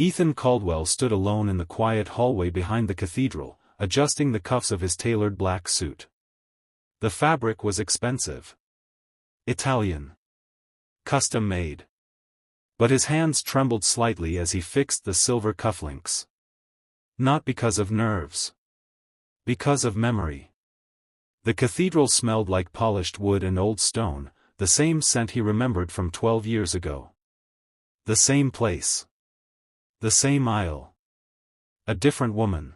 Ethan Caldwell stood alone in the quiet hallway behind the cathedral, adjusting the cuffs of his tailored black suit. The fabric was expensive. Italian. Custom-made. But his hands trembled slightly as he fixed the silver cufflinks. Not because of nerves. Because of memory. The cathedral smelled like polished wood and old stone, the same scent he remembered from 12 years ago. The same place. The same aisle. A different woman.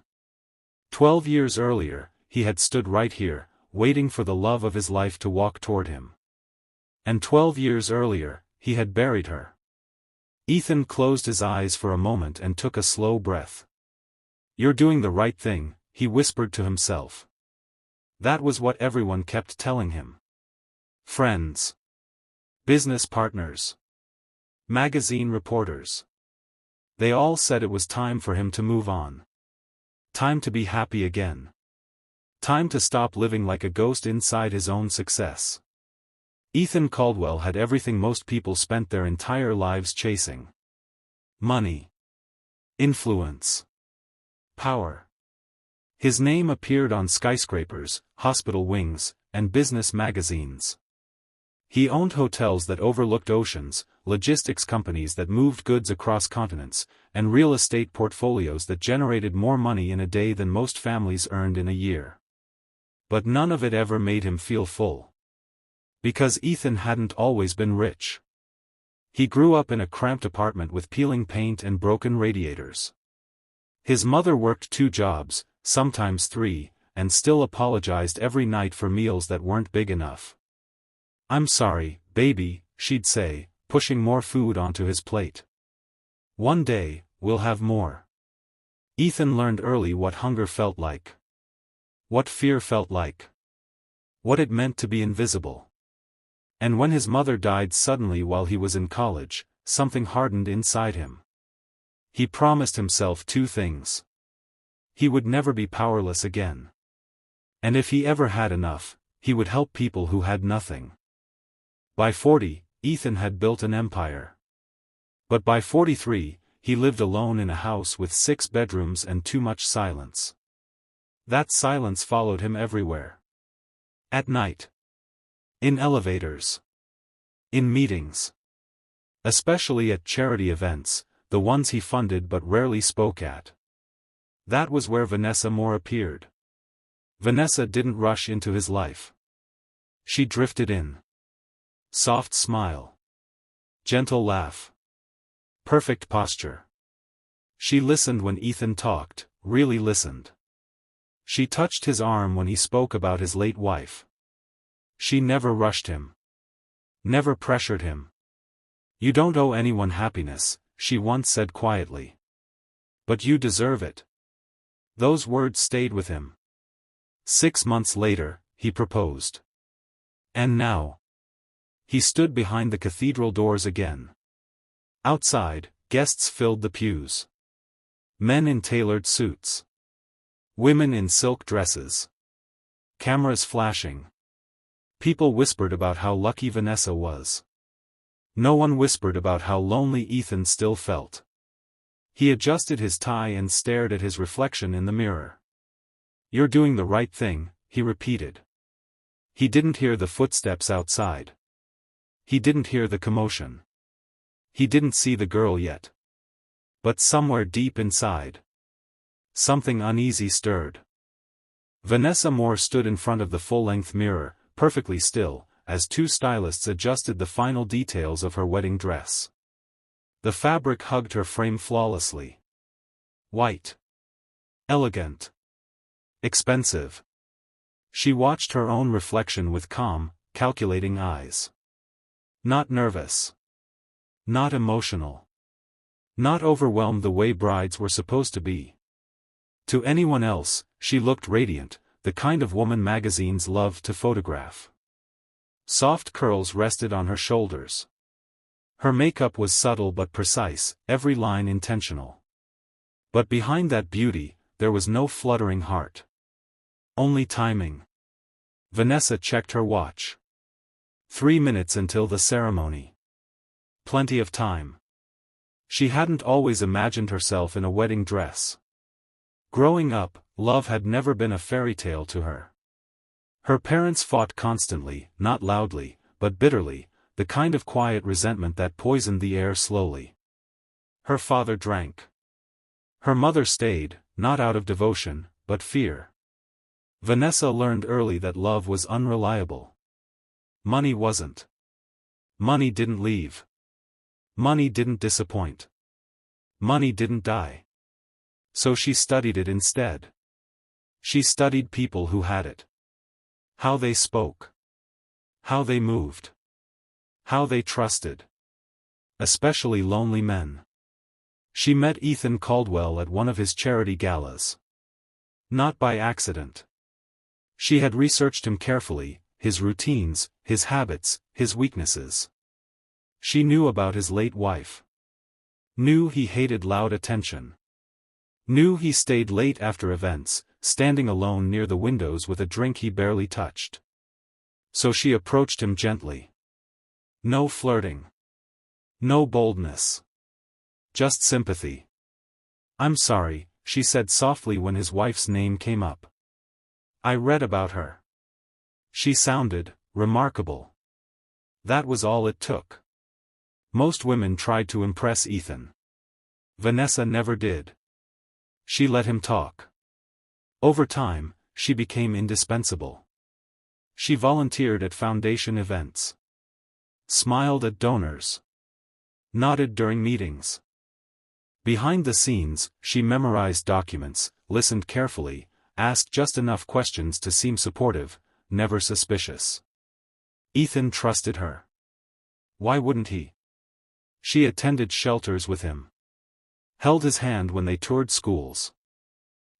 12 years earlier, he had stood right here, waiting for the love of his life to walk toward him. And 12 years earlier, he had buried her. Ethan closed his eyes for a moment and took a slow breath. "You're doing the right thing," he whispered to himself. That was what everyone kept telling him. Friends. Business partners. Magazine reporters. They all said it was time for him to move on. Time to be happy again. Time to stop living like a ghost inside his own success. Ethan Caldwell had everything most people spent their entire lives chasing. Money. Influence. Power. His name appeared on skyscrapers, hospital wings, and business magazines. He owned hotels that overlooked oceans, logistics companies that moved goods across continents, and real estate portfolios that generated more money in a day than most families earned in a year. But none of it ever made him feel full. Because Ethan hadn't always been rich. He grew up in a cramped apartment with peeling paint and broken radiators. His mother worked 2 jobs, sometimes 3, and still apologized every night for meals that weren't big enough. "I'm sorry, baby," she'd say, pushing more food onto his plate. "One day, we'll have more." Ethan learned early what hunger felt like. What fear felt like. What it meant to be invisible. And when his mother died suddenly while he was in college, something hardened inside him. He promised himself 2 things. He would never be powerless again. And if he ever had enough, he would help people who had nothing. By 40, Ethan had built an empire. But by 43, he lived alone in a house with 6 bedrooms and too much silence. That silence followed him everywhere. At night. In elevators. In meetings. Especially at charity events, the ones he funded but rarely spoke at. That was where Vanessa Moore appeared. Vanessa didn't rush into his life. She drifted in. Soft smile. Gentle laugh. Perfect posture. She listened when Ethan talked, really listened. She touched his arm when he spoke about his late wife. She never rushed him. Never pressured him. "You don't owe anyone happiness," she once said quietly. "But you deserve it." Those words stayed with him. 6 months later, he proposed. And now. He stood behind the cathedral doors again. Outside, guests filled the pews. Men in tailored suits. Women in silk dresses. Cameras flashing. People whispered about how lucky Vanessa was. No one whispered about how lonely Ethan still felt. He adjusted his tie and stared at his reflection in the mirror. "You're doing the right thing," he repeated. He didn't hear the footsteps outside. He didn't hear the commotion. He didn't see the girl yet. But somewhere deep inside, something uneasy stirred. Vanessa Moore stood in front of the full-length mirror, perfectly still, as 2 stylists adjusted the final details of her wedding dress. The fabric hugged her frame flawlessly. White. Elegant. Expensive. She watched her own reflection with calm, calculating eyes. Not nervous. Not emotional. Not overwhelmed the way brides were supposed to be. To anyone else, she looked radiant, the kind of woman magazines loved to photograph. Soft curls rested on her shoulders. Her makeup was subtle but precise, every line intentional. But behind that beauty, there was no fluttering heart. Only timing. Vanessa checked her watch. 3 minutes until the ceremony. Plenty of time. She hadn't always imagined herself in a wedding dress. Growing up, love had never been a fairy tale to her. Her parents fought constantly, not loudly, but bitterly, the kind of quiet resentment that poisoned the air slowly. Her father drank. Her mother stayed, not out of devotion, but fear. Vanessa learned early that love was unreliable. Money wasn't. Money didn't leave. Money didn't disappoint. Money didn't die. So she studied it instead. She studied people who had it. How they spoke. How they moved. How they trusted. Especially lonely men. She met Ethan Caldwell at one of his charity galas. Not by accident. She had researched him carefully, his routines, his habits, his weaknesses. She knew about his late wife. Knew he hated loud attention. Knew he stayed late after events, standing alone near the windows with a drink he barely touched. So she approached him gently. No flirting. No boldness. Just sympathy. "I'm sorry," she said softly when his wife's name came up. "I read about her. She sounded remarkable." That was all it took. Most women tried to impress Ethan. Vanessa never did. She let him talk. Over time, she became indispensable. She volunteered at foundation events. Smiled at donors. Nodded during meetings. Behind the scenes, she memorized documents, listened carefully, asked just enough questions to seem supportive, never suspicious. Ethan trusted her. Why wouldn't he? She attended shelters with him. Held his hand when they toured schools.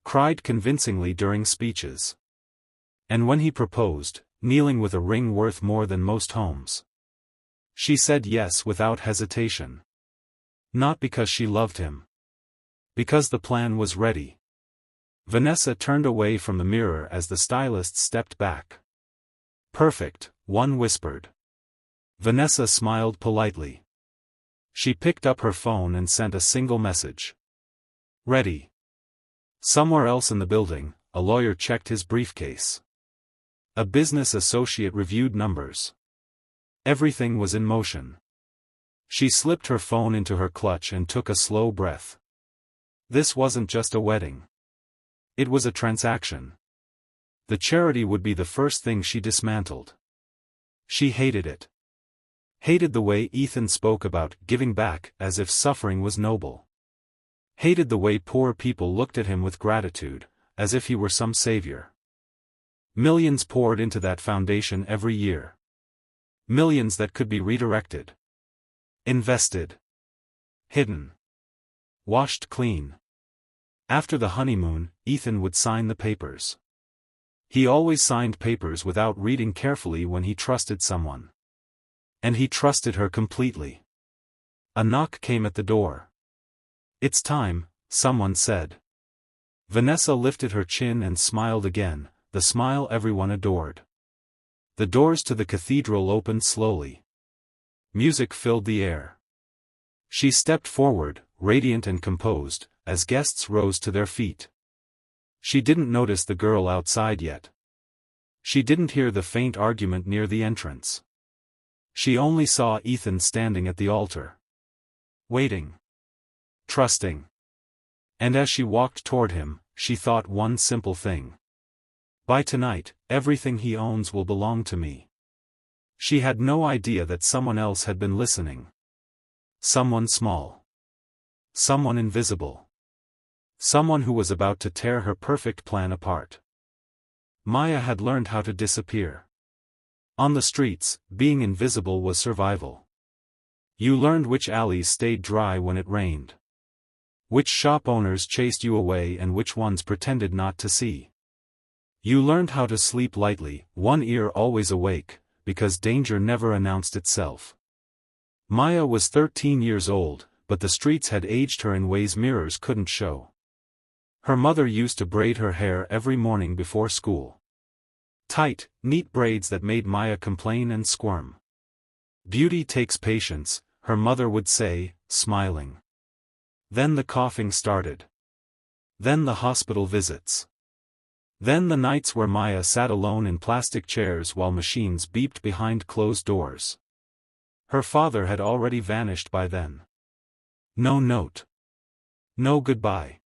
Cried convincingly during speeches. And when he proposed, kneeling with a ring worth more than most homes. She said yes without hesitation. Not because she loved him. Because the plan was ready. Vanessa turned away from the mirror as the stylist stepped back. "Perfect," one whispered. Vanessa smiled politely. She picked up her phone and sent a single message. "Ready." Somewhere else in the building, a lawyer checked his briefcase. A business associate reviewed numbers. Everything was in motion. She slipped her phone into her clutch and took a slow breath. This wasn't just a wedding. It was a transaction. The charity would be the first thing she dismantled. She hated it. Hated the way Ethan spoke about giving back as if suffering was noble. Hated the way poor people looked at him with gratitude, as if he were some savior. Millions poured into that foundation every year. Millions that could be redirected. Invested. Hidden. Washed clean. After the honeymoon, Ethan would sign the papers. He always signed papers without reading carefully when he trusted someone. And he trusted her completely. A knock came at the door. "It's time," someone said. Vanessa lifted her chin and smiled again, the smile everyone adored. The doors to the cathedral opened slowly. Music filled the air. She stepped forward, radiant and composed, as guests rose to their feet. She didn't notice the girl outside yet. She didn't hear the faint argument near the entrance. She only saw Ethan standing at the altar. Waiting. Trusting. And as she walked toward him, she thought one simple thing. By tonight, everything he owns will belong to me. She had no idea that someone else had been listening. Someone small. Someone invisible. Someone who was about to tear her perfect plan apart. Maya had learned how to disappear. On the streets, being invisible was survival. You learned which alleys stayed dry when it rained. Which shop owners chased you away and which ones pretended not to see. You learned how to sleep lightly, one ear always awake, because danger never announced itself. Maya was 13 years old, but the streets had aged her in ways mirrors couldn't show. Her mother used to braid her hair every morning before school. Tight, neat braids that made Maya complain and squirm. "Beauty takes patience," her mother would say, smiling. Then the coughing started. Then the hospital visits. Then the nights where Maya sat alone in plastic chairs while machines beeped behind closed doors. Her father had already vanished by then. No note. No goodbye.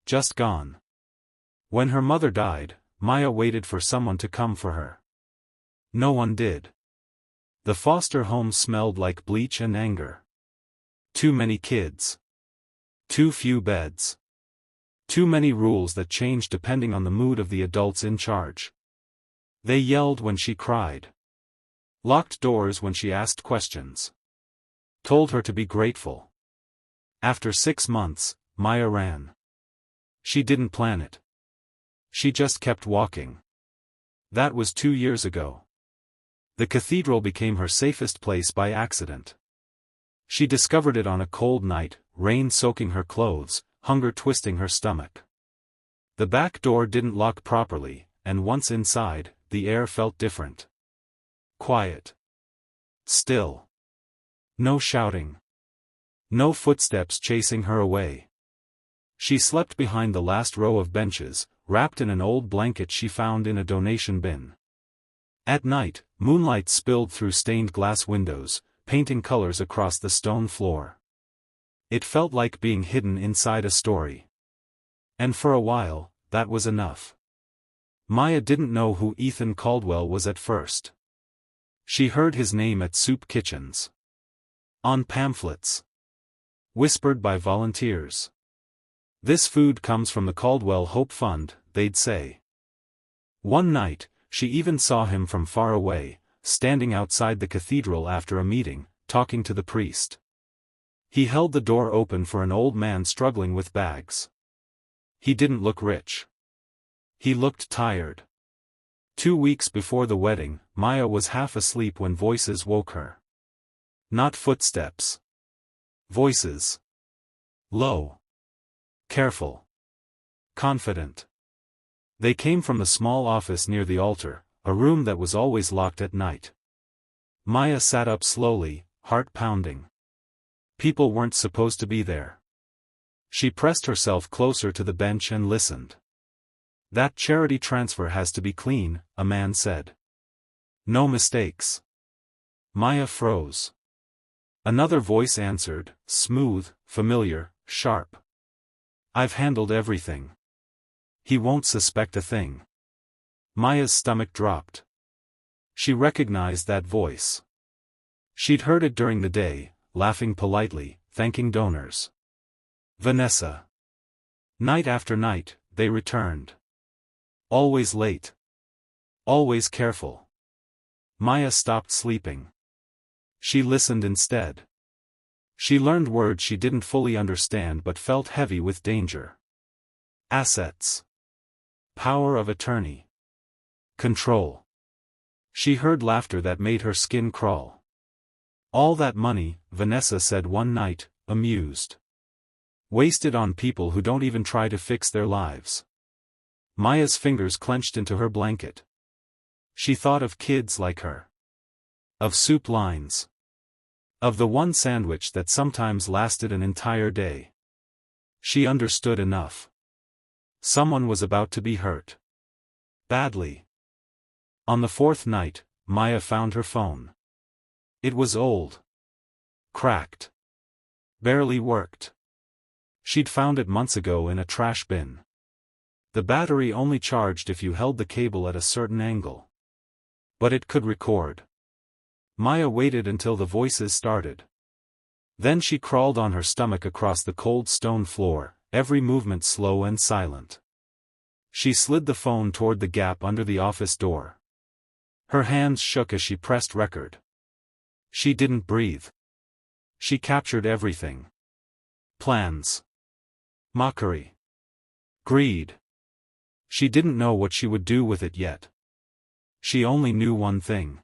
Just gone. When her mother died, Maya waited for someone to come for her. No one did. The foster home smelled like bleach and anger. Too many kids. Too few beds. Too many rules that changed depending on the mood of the adults in charge. They yelled when she cried. Locked doors when she asked questions. Told her to be grateful. After 6 months, Maya ran. She didn't plan it. She just kept walking. That was 2 years ago. The cathedral became her safest place by accident. She discovered it on a cold night, rain soaking her clothes, hunger twisting her stomach. The back door didn't lock properly, and once inside, the air felt different. Quiet. Still. No shouting. No footsteps chasing her away. She slept behind the last row of benches, wrapped in an old blanket she found in a donation bin. At night, moonlight spilled through stained glass windows, painting colors across the stone floor. It felt like being hidden inside a story. And for a while, that was enough. Maya didn't know who Ethan Caldwell was at first. She heard his name at soup kitchens. On pamphlets. Whispered by volunteers. This food comes from the Caldwell Hope Fund, they'd say. One night, she even saw him from far away, standing outside the cathedral after a meeting, talking to the priest. He held the door open for an old man struggling with bags. He didn't look rich. He looked tired. 2 weeks before the wedding, Maya was half asleep when voices woke her. Not footsteps. Voices. Low. Careful. Confident. They came from the small office near the altar, a room that was always locked at night. Maya sat up slowly, heart pounding. People weren't supposed to be there. She pressed herself closer to the bench and listened. That charity transfer has to be clean, a man said. No mistakes. Maya froze. Another voice answered, smooth, familiar, sharp. I've handled everything. He won't suspect a thing. Maya's stomach dropped. She recognized that voice. She'd heard it during the day, laughing politely, thanking donors. Vanessa. Night after night, they returned. Always late. Always careful. Maya stopped sleeping. She listened instead. She learned words she didn't fully understand but felt heavy with danger. Assets. Power of attorney. Control. She heard laughter that made her skin crawl. All that money, Vanessa said one night, amused. Wasted on people who don't even try to fix their lives. Maya's fingers clenched into her blanket. She thought of kids like her. Of soup lines. Of the one sandwich that sometimes lasted an entire day. She understood enough. Someone was about to be hurt. Badly. On the 4th night, Maya found her phone. It was old. Cracked. Barely worked. She'd found it months ago in a trash bin. The battery only charged if you held the cable at a certain angle. But it could record. Maya waited until the voices started. Then she crawled on her stomach across the cold stone floor, every movement slow and silent. She slid the phone toward the gap under the office door. Her hands shook as she pressed record. She didn't breathe. She captured everything. Plans. Mockery. Greed. She didn't know what she would do with it yet. She only knew one thing.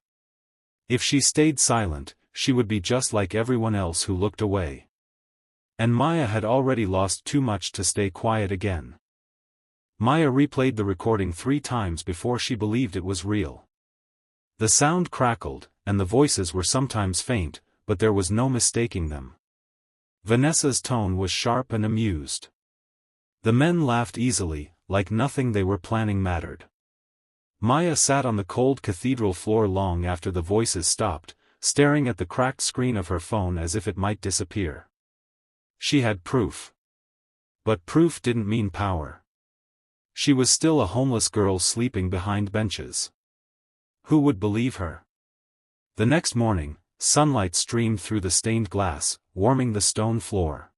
If she stayed silent, she would be just like everyone else who looked away. And Maya had already lost too much to stay quiet again. Maya replayed the recording 3 times before she believed it was real. The sound crackled, and the voices were sometimes faint, but there was no mistaking them. Vanessa's tone was sharp and amused. The men laughed easily, like nothing they were planning mattered. Maya sat on the cold cathedral floor long after the voices stopped, staring at the cracked screen of her phone as if it might disappear. She had proof. But proof didn't mean power. She was still a homeless girl sleeping behind benches. Who would believe her? The next morning, sunlight streamed through the stained glass, warming the stone floor.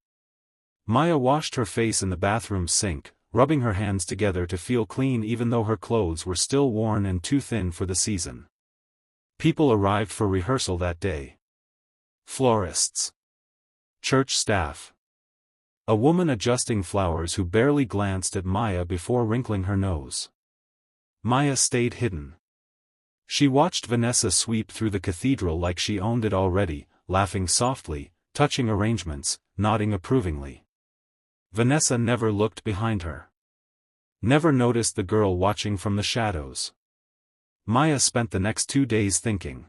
Maya washed her face in the bathroom sink, rubbing her hands together to feel clean even though her clothes were still worn and too thin for the season. People arrived for rehearsal that day. Florists. Church staff. A woman adjusting flowers who barely glanced at Maya before wrinkling her nose. Maya stayed hidden. She watched Vanessa sweep through the cathedral like she owned it already, laughing softly, touching arrangements, nodding approvingly. Vanessa never looked behind her. Never noticed the girl watching from the shadows. Maya spent the next 2 days thinking.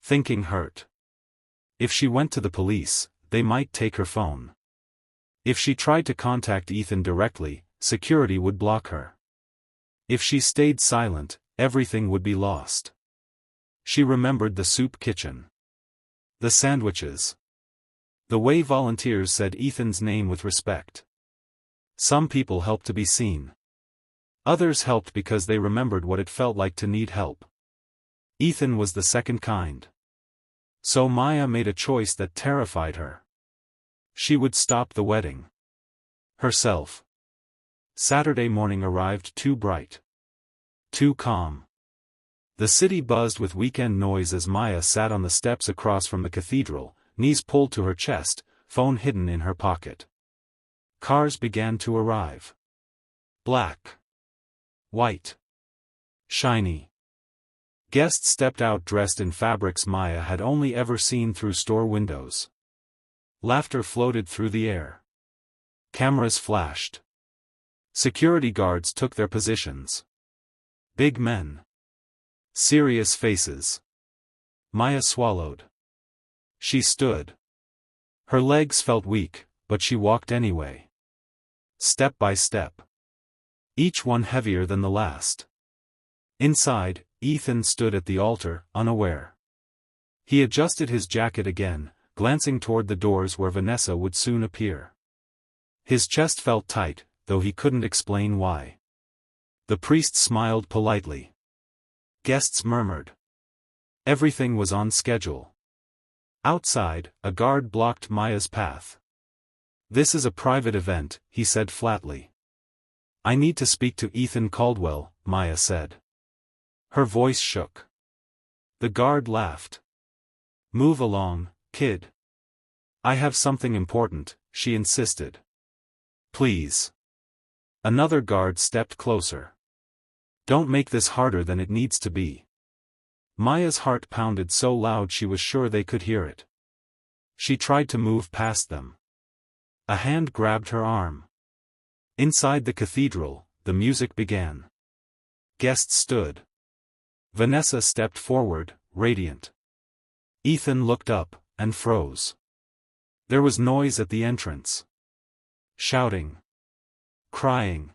Thinking hurt. If she went to the police, they might take her phone. If she tried to contact Ethan directly, security would block her. If she stayed silent, everything would be lost. She remembered the soup kitchen. The sandwiches. The way volunteers said Ethan's name with respect. Some people helped to be seen. Others helped because they remembered what it felt like to need help. Ethan was the second kind. So Maya made a choice that terrified her. She would stop the wedding. Herself. Saturday morning arrived too bright. Too calm. The city buzzed with weekend noise as Maya sat on the steps across from the cathedral, knees pulled to her chest, phone hidden in her pocket. Cars began to arrive. Black. White. Shiny. Guests stepped out dressed in fabrics Maya had only ever seen through store windows. Laughter floated through the air. Cameras flashed. Security guards took their positions. Big men. Serious faces. Maya swallowed. She stood. Her legs felt weak, but she walked anyway. Step by step. Each one heavier than the last. Inside, Ethan stood at the altar, unaware. He adjusted his jacket again, glancing toward the doors where Vanessa would soon appear. His chest felt tight, though he couldn't explain why. The priest smiled politely. Guests murmured. Everything was on schedule. Outside, a guard blocked Maya's path. "This is a private event," he said flatly. "I need to speak to Ethan Caldwell," Maya said. Her voice shook. The guard laughed. "Move along, kid. I have something important," she insisted. "Please." Another guard stepped closer. "Don't make this harder than it needs to be." Maya's heart pounded so loud she was sure they could hear it. She tried to move past them. A hand grabbed her arm. Inside the cathedral, the music began. Guests stood. Vanessa stepped forward, radiant. Ethan looked up, and froze. There was noise at the entrance. Shouting. Crying.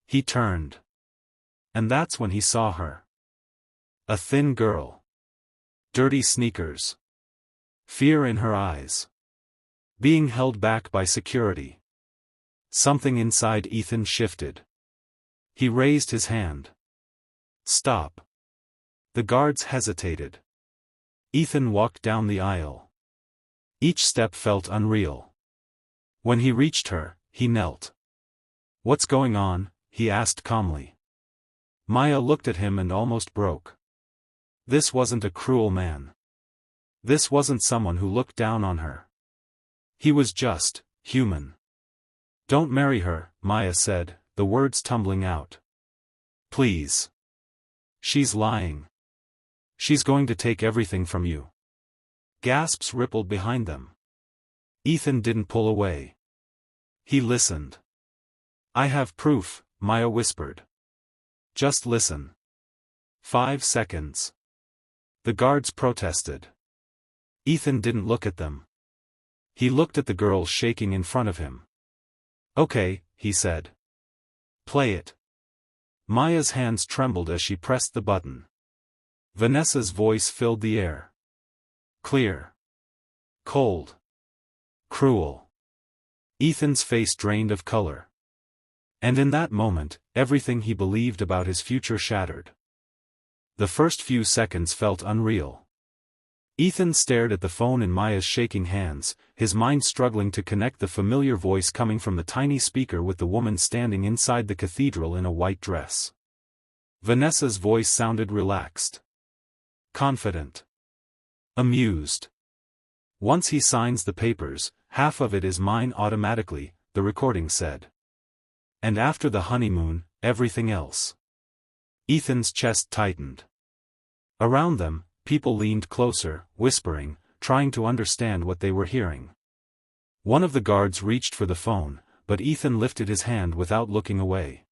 He turned. And that's when he saw her. A thin girl. Dirty sneakers. Fear in her eyes. Being held back by security. Something inside Ethan shifted. He raised his hand. "Stop." The guards hesitated. Ethan walked down the aisle. Each step felt unreal. When he reached her, he knelt. "What's going on?" he asked calmly. Maya looked at him and almost broke. This wasn't a cruel man. This wasn't someone who looked down on her. He was just human. "Don't marry her," Maya said, the words tumbling out. "Please. She's lying. She's going to take everything from you." Gasps rippled behind them. Ethan didn't pull away. He listened. "I have proof," Maya whispered. "Just listen." 5 seconds. The guards protested. Ethan didn't look at them. He looked at the girl shaking in front of him. "Okay," he said. "Play it." Maya's hands trembled as she pressed the button. Vanessa's voice filled the air. Clear. Cold. Cruel. Ethan's face drained of color. And in that moment, everything he believed about his future shattered. The first few seconds felt unreal. Ethan stared at the phone in Maya's shaking hands, his mind struggling to connect the familiar voice coming from the tiny speaker with the woman standing inside the cathedral in a white dress. Vanessa's voice sounded relaxed. Confident. Amused. "Once he signs the papers, half of it is mine automatically," the recording said. "And after the honeymoon, everything else." Ethan's chest tightened. Around them, people leaned closer, whispering, trying to understand what they were hearing. One of the guards reached for the phone, but Ethan lifted his hand without looking away.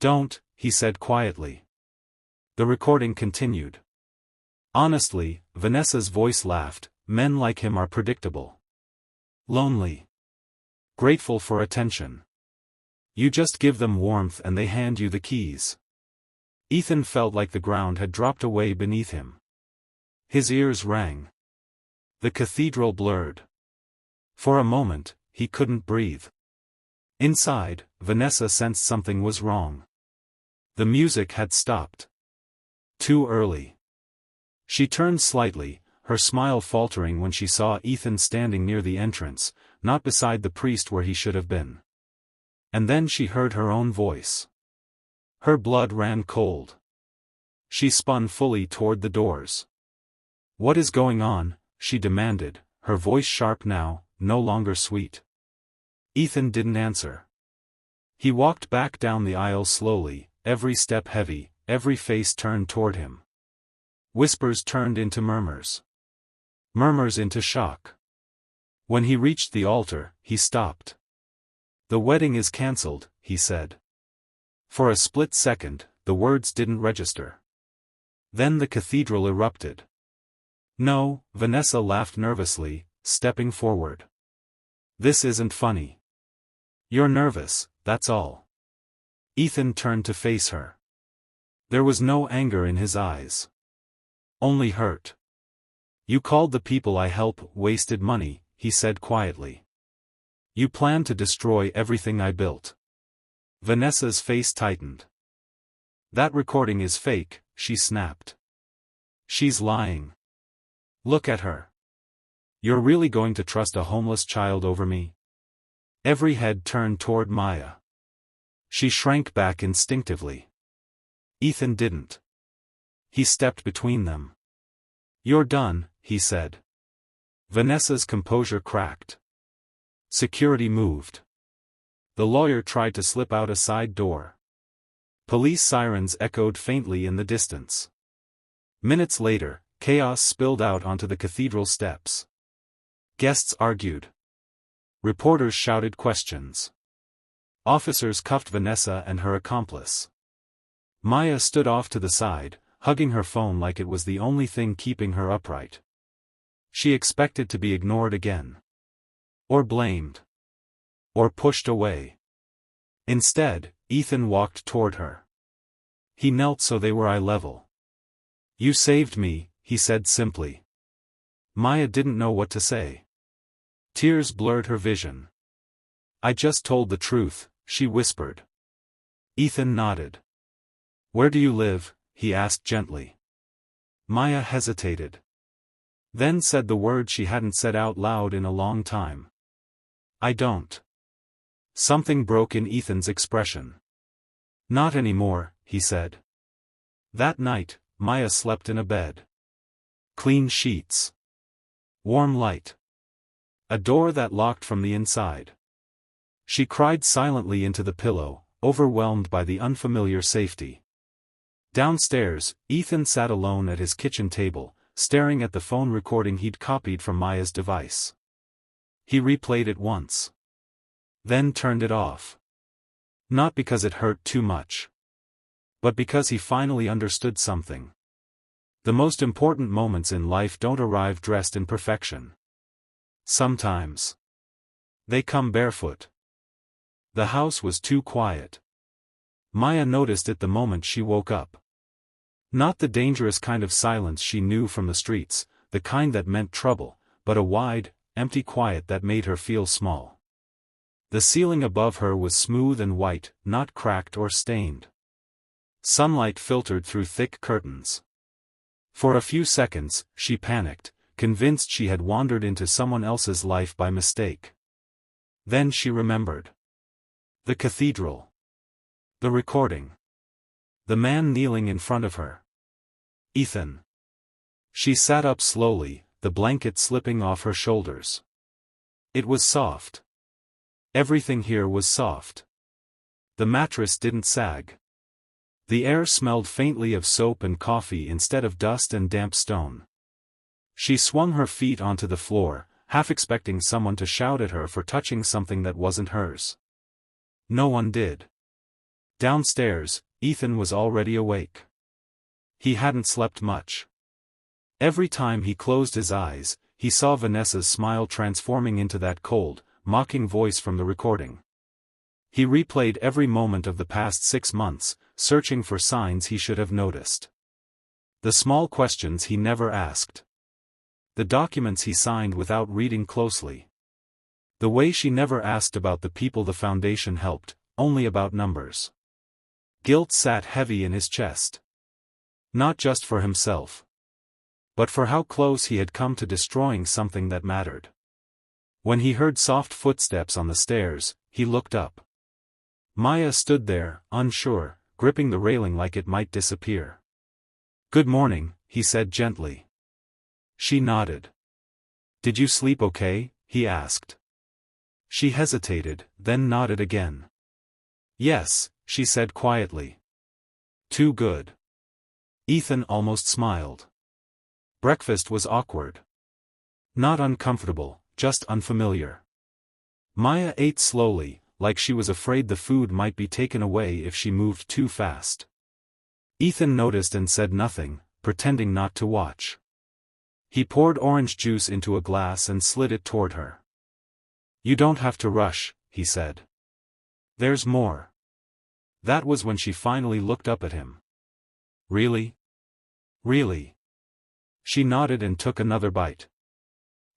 "Don't," he said quietly. The recording continued. "Honestly," Vanessa's voice laughed, "men like him are predictable. Lonely. Grateful for attention. You just give them warmth and they hand you the keys." Ethan felt like the ground had dropped away beneath him. His ears rang. The cathedral blurred. For a moment, he couldn't breathe. Inside, Vanessa sensed something was wrong. The music had stopped. Too early. She turned slightly, her smile faltering when she saw Ethan standing near the entrance, not beside the priest where he should have been. And then she heard her own voice. Her blood ran cold. She spun fully toward the doors. "What is going on?" she demanded, her voice sharp now, no longer sweet. Ethan didn't answer. He walked back down the aisle slowly, every step heavy, every face turned toward him. Whispers turned into murmurs. Murmurs into shock. When he reached the altar, he stopped. "The wedding is cancelled," he said. For a split second, the words didn't register. Then the cathedral erupted. "No," Vanessa laughed nervously, stepping forward. "This isn't funny. You're nervous, that's all." Ethan turned to face her. There was no anger in his eyes. Only hurt. "You called the people I help wasted money," he said quietly. "You planned to destroy everything I built." Vanessa's face tightened. "That recording is fake," she snapped. "She's lying. Look at her. You're really going to trust a homeless child over me?" Every head turned toward Maya. She shrank back instinctively. Ethan didn't. He stepped between them. "You're done," he said. Vanessa's composure cracked. Security moved. The lawyer tried to slip out a side door. Police sirens echoed faintly in the distance. Minutes later, chaos spilled out onto the cathedral steps. Guests argued. Reporters shouted questions. Officers cuffed Vanessa and her accomplice. Maya stood off to the side, hugging her phone like it was the only thing keeping her upright. She expected to be ignored again. Or blamed. Or pushed away. Instead, Ethan walked toward her. He knelt so they were eye level. "You saved me," he said simply. Maya didn't know what to say. Tears blurred her vision. "I just told the truth," she whispered. Ethan nodded. "Where do you live?" he asked gently. Maya hesitated. Then said the word she hadn't said out loud in a long time. "I don't." Something broke in Ethan's expression. "Not anymore," he said. That night, Maya slept in a bed. Clean sheets. Warm light. A door that locked from the inside. She cried silently into the pillow, overwhelmed by the unfamiliar safety. Downstairs, Ethan sat alone at his kitchen table, staring at the phone recording he'd copied from Maya's device. He replayed it once. Then turned it off. Not because it hurt too much. But because he finally understood something. The most important moments in life don't arrive dressed in perfection. Sometimes. They come barefoot. The house was too quiet. Maya noticed it the moment she woke up. Not the dangerous kind of silence she knew from the streets, the kind that meant trouble, but a wide, empty quiet that made her feel small. The ceiling above her was smooth and white, not cracked or stained. Sunlight filtered through thick curtains. For a few seconds, she panicked, convinced she had wandered into someone else's life by mistake. Then she remembered. The cathedral. The recording. The man kneeling in front of her. Ethan. She sat up slowly, the blanket slipping off her shoulders. It was soft. Everything here was soft. The mattress didn't sag. The air smelled faintly of soap and coffee instead of dust and damp stone. She swung her feet onto the floor, half expecting someone to shout at her for touching something that wasn't hers. No one did. Downstairs, Ethan was already awake. He hadn't slept much. Every time he closed his eyes, he saw Vanessa's smile transforming into that cold, mocking voice from the recording. He replayed every moment of the past 6 months, searching for signs he should have noticed. The small questions he never asked. The documents he signed without reading closely. The way she never asked about the people the foundation helped, only about numbers. Guilt sat heavy in his chest. Not just for himself, but for how close he had come to destroying something that mattered. When he heard soft footsteps on the stairs, he looked up. Maya stood there, unsure, gripping the railing like it might disappear. "Good morning," he said gently. She nodded. "Did you sleep okay?" he asked. She hesitated, then nodded again. "Yes," she said quietly. "Too good." Ethan almost smiled. Breakfast was awkward. Not uncomfortable, just unfamiliar. Maya ate slowly, like she was afraid the food might be taken away if she moved too fast. Ethan noticed and said nothing, pretending not to watch. He poured orange juice into a glass and slid it toward her. "You don't have to rush," he said. "There's more." That was when she finally looked up at him. "Really? Really?" She nodded and took another bite.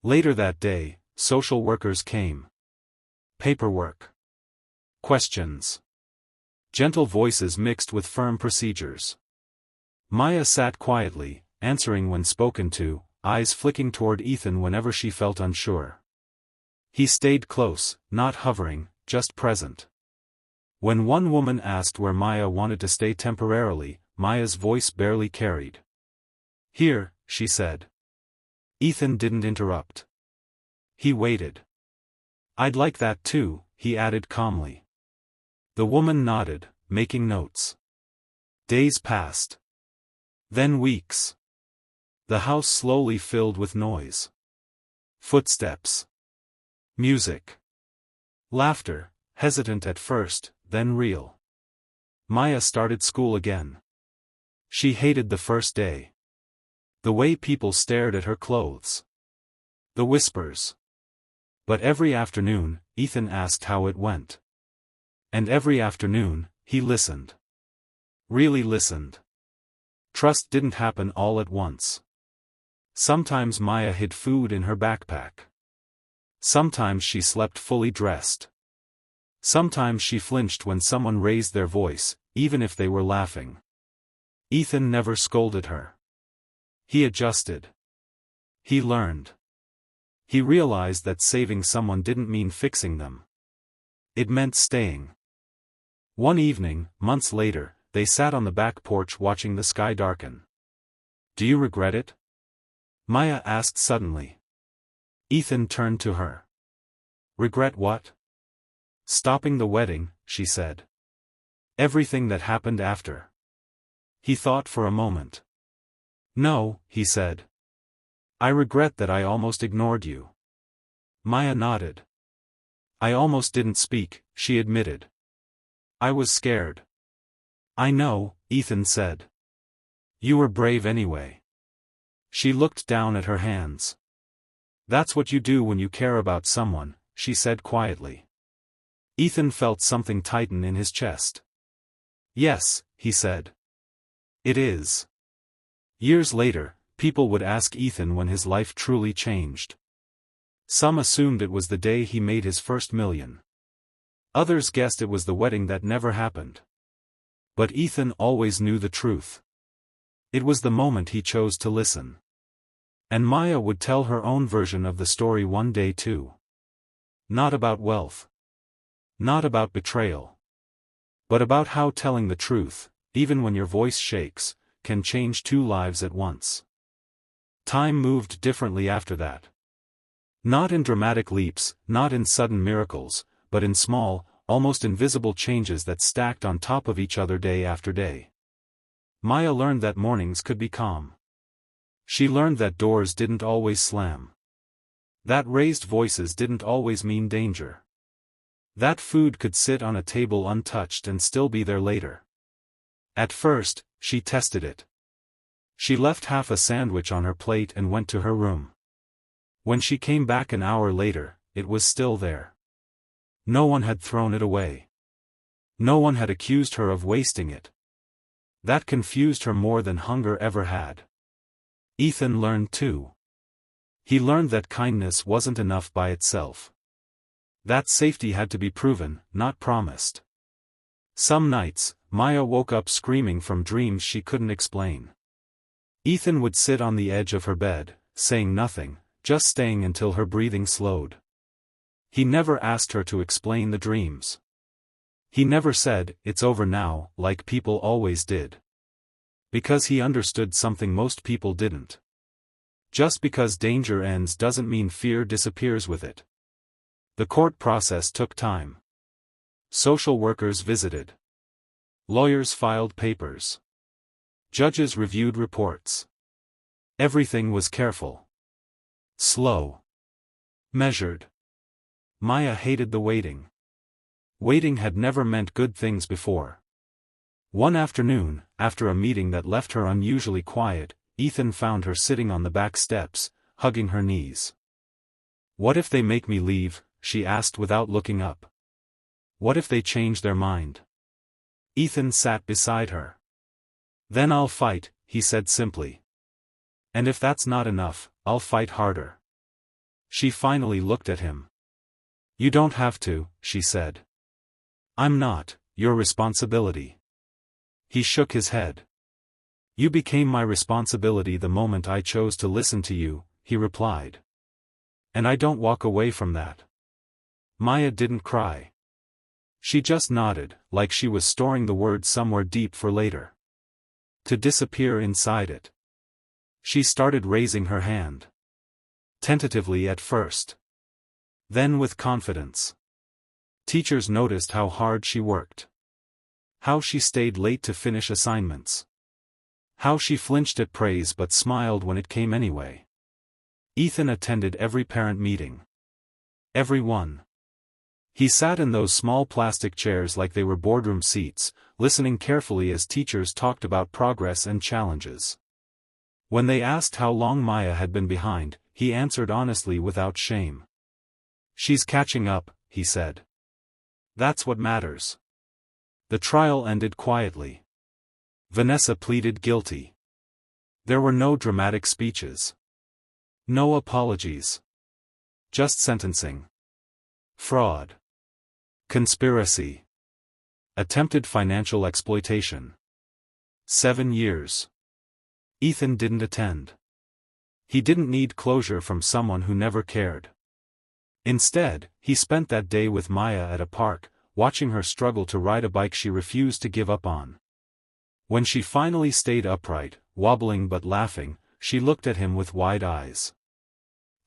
Later that day, social workers came. Paperwork. Questions. Gentle voices mixed with firm procedures. Maya sat quietly, answering when spoken to, eyes flicking toward Ethan whenever she felt unsure. He stayed close, not hovering, just present. When one woman asked where Maya wanted to stay temporarily, Maya's voice barely carried. "Here," she said. Ethan didn't interrupt. He waited. "I'd like that too," he added calmly. The woman nodded, making notes. Days passed. Then weeks. The house slowly filled with noise. Footsteps. Music. Laughter, hesitant at first, then real. Maya started school again. She hated the first day. The way people stared at her clothes. The whispers. But every afternoon, Ethan asked how it went. And every afternoon, he listened. Really listened. Trust didn't happen all at once. Sometimes Maya hid food in her backpack. Sometimes she slept fully dressed. Sometimes she flinched when someone raised their voice, even if they were laughing. Ethan never scolded her. He adjusted. He learned. He realized that saving someone didn't mean fixing them. It meant staying. One evening, months later, they sat on the back porch watching the sky darken. "Do you regret it?" Maya asked suddenly. Ethan turned to her. "Regret what?" "Stopping the wedding," she said. "Everything that happened after." He thought for a moment. "No," he said. "I regret that I almost ignored you." Maya nodded. "I almost didn't speak," she admitted. "I was scared." "I know," Ethan said. "You were brave anyway." She looked down at her hands. That's what you do when you care about someone, she said quietly. Ethan felt something tighten in his chest. Yes, he said. It is. Years later, people would ask Ethan when his life truly changed. Some assumed it was the day he made his first million. Others guessed it was the wedding that never happened. But Ethan always knew the truth. It was the moment he chose to listen. And Maya would tell her own version of the story one day too. Not about wealth. Not about betrayal. But about how telling the truth, even when your voice shakes, can change two lives at once. Time moved differently after that. Not in dramatic leaps, not in sudden miracles, but in small, almost invisible changes that stacked on top of each other day after day. Maya learned that mornings could be calm. She learned that doors didn't always slam. That raised voices didn't always mean danger. That food could sit on a table untouched and still be there later. At first, she tested it. She left half a sandwich on her plate and went to her room. When she came back an hour later, it was still there. No one had thrown it away. No one had accused her of wasting it. That confused her more than hunger ever had. Ethan learned too. He learned that kindness wasn't enough by itself. That safety had to be proven, not promised. Some nights, Maya woke up screaming from dreams she couldn't explain. Ethan would sit on the edge of her bed, saying nothing, just staying until her breathing slowed. He never asked her to explain the dreams. He never said, "It's over now," like people always did. Because he understood something most people didn't. Just because danger ends doesn't mean fear disappears with it. The court process took time. Social workers visited. Lawyers filed papers. Judges reviewed reports. Everything was careful. Slow. Measured. Maya hated the waiting. Waiting had never meant good things before. One afternoon, after a meeting that left her unusually quiet, Ethan found her sitting on the back steps, hugging her knees. "What if they make me leave?" she asked without looking up. "What if they change their mind?" Ethan sat beside her. "Then I'll fight," he said simply. "And if that's not enough, I'll fight harder." She finally looked at him. "You don't have to," she said. "I'm not your responsibility." He shook his head. "You became my responsibility the moment I chose to listen to you," he replied. "And I don't walk away from that." Maya didn't cry. She just nodded, like she was storing the words somewhere deep for later. To disappear inside it. She started raising her hand. Tentatively at first. Then with confidence. Teachers noticed how hard she worked. How she stayed late to finish assignments. How she flinched at praise but smiled when it came anyway. Ethan attended every parent meeting. Every one. He sat in those small plastic chairs like they were boardroom seats, listening carefully as teachers talked about progress and challenges. When they asked how long Maya had been behind, he answered honestly without shame. "She's catching up," he said. "That's what matters." The trial ended quietly. Vanessa pleaded guilty. There were no dramatic speeches. No apologies. Just sentencing. Fraud. Conspiracy. Attempted financial exploitation. 7 years. Ethan didn't attend. He didn't need closure from someone who never cared. Instead, he spent that day with Maya at a park, watching her struggle to ride a bike she refused to give up on. When she finally stayed upright, wobbling but laughing, she looked at him with wide eyes.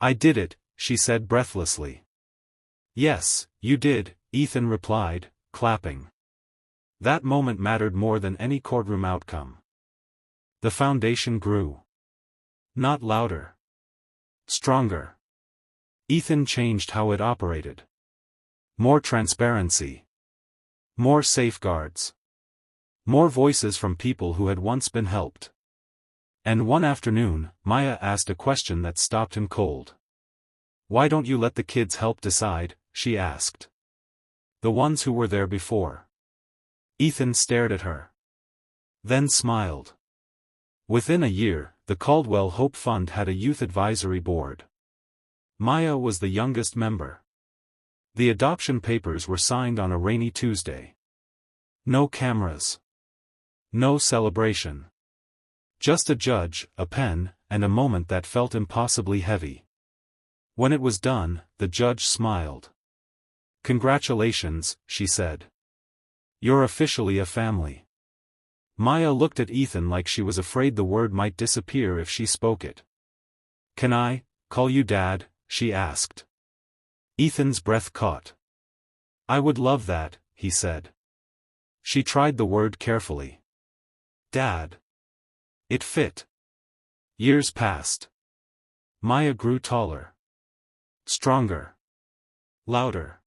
"I did it," she said breathlessly. "Yes, you did," Ethan replied, clapping. That moment mattered more than any courtroom outcome. The foundation grew. Not louder. Stronger. Ethan changed how it operated. More transparency. More safeguards. More voices from people who had once been helped. And one afternoon, Maya asked a question that stopped him cold. Why don't you let the kids help decide? She asked. The ones who were there before. Ethan stared at her. Then smiled. Within a year, the Caldwell Hope Fund had a youth advisory board. Maya was the youngest member. The adoption papers were signed on a rainy Tuesday. No cameras. No celebration. Just a judge, a pen, and a moment that felt impossibly heavy. When it was done, the judge smiled. "Congratulations," she said. "You're officially a family." Maya looked at Ethan like she was afraid the word might disappear if she spoke it. "Can I call you Dad?" she asked. Ethan's breath caught. "I would love that," he said. She tried the word carefully. Dad. It fit. Years passed. Maya grew taller. Stronger. Louder.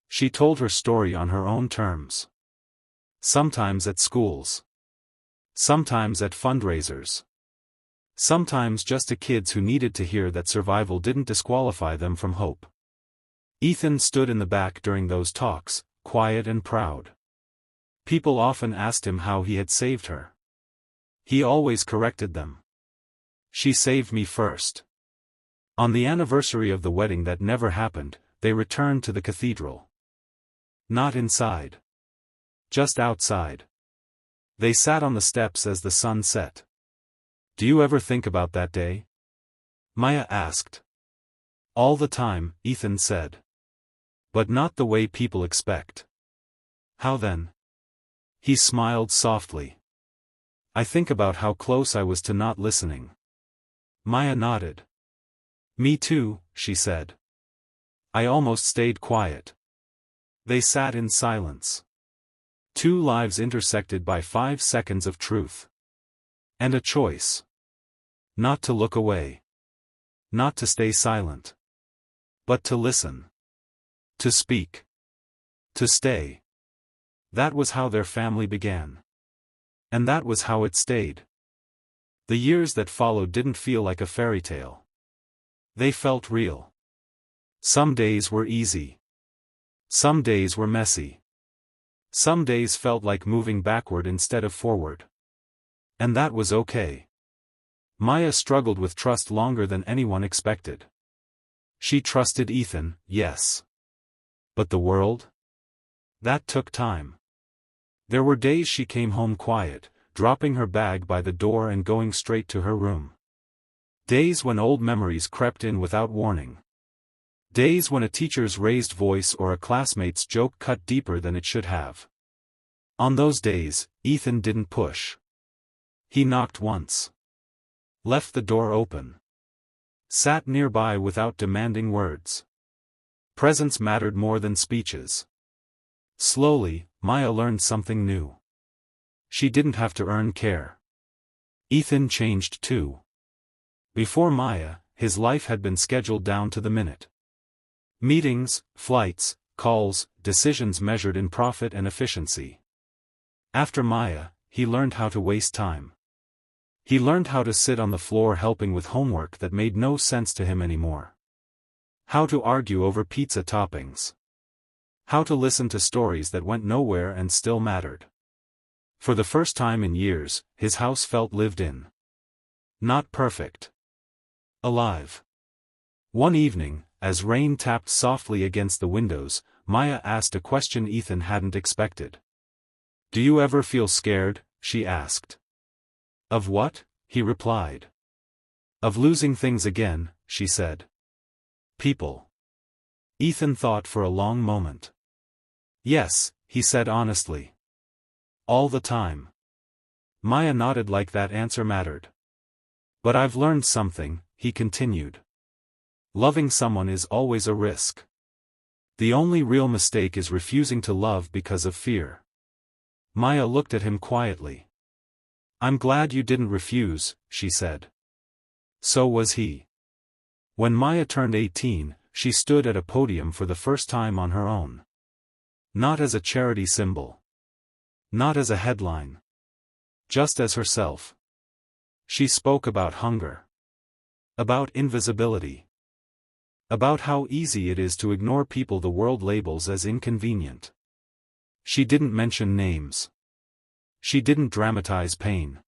She told her story on her own terms. Sometimes at schools. Sometimes at fundraisers. Sometimes just to kids who needed to hear that survival didn't disqualify them from hope. Ethan stood in the back during those talks, quiet and proud. People often asked him how he had saved her. He always corrected them. "She saved me first." On the anniversary of the wedding that never happened, they returned to the cathedral. Not inside. Just outside. They sat on the steps as the sun set. "Do you ever think about that day?" Maya asked. "All the time," Ethan said. "But not the way people expect." "How then?" He smiled softly. "I think about how close I was to not listening." Maya nodded. "Me too," she said. "I almost stayed quiet." They sat in silence. Two lives intersected by 5 seconds of truth. And a choice. Not to look away. Not to stay silent. But to listen. To speak. To stay. That was how their family began. And that was how it stayed. The years that followed didn't feel like a fairy tale. They felt real. Some days were easy. Some days were messy. Some days felt like moving backward instead of forward. And that was okay. Maya struggled with trust longer than anyone expected. She trusted Ethan, yes. But the world? That took time. There were days she came home quiet, dropping her bag by the door and going straight to her room. Days when old memories crept in without warning. Days when a teacher's raised voice or a classmate's joke cut deeper than it should have. On those days, Ethan didn't push. He knocked once. Left the door open. Sat nearby without demanding words. Presence mattered more than speeches. Slowly, Maya learned something new. She didn't have to earn care. Ethan changed too. Before Maya, his life had been scheduled down to the minute. Meetings, flights, calls, decisions measured in profit and efficiency. After Maya, he learned how to waste time. He learned how to sit on the floor helping with homework that made no sense to him anymore. How to argue over pizza toppings. How to listen to stories that went nowhere and still mattered. For the first time in years, his house felt lived in. Not perfect. Alive. One evening, as rain tapped softly against the windows, Maya asked a question Ethan hadn't expected. "Do you ever feel scared?" she asked. "Of what?" he replied. "Of losing things again," she said. "People." Ethan thought for a long moment. "Yes," he said honestly. "All the time." Maya nodded like that answer mattered. "But I've learned something," he continued. "Loving someone is always a risk. The only real mistake is refusing to love because of fear." Maya looked at him quietly. "I'm glad you didn't refuse," she said. So was he. When Maya turned 18, she stood at a podium for the first time on her own. Not as a charity symbol. Not as a headline. Just as herself. She spoke about hunger. About invisibility. About how easy it is to ignore people the world labels as inconvenient. She didn't mention names. She didn't dramatize pain.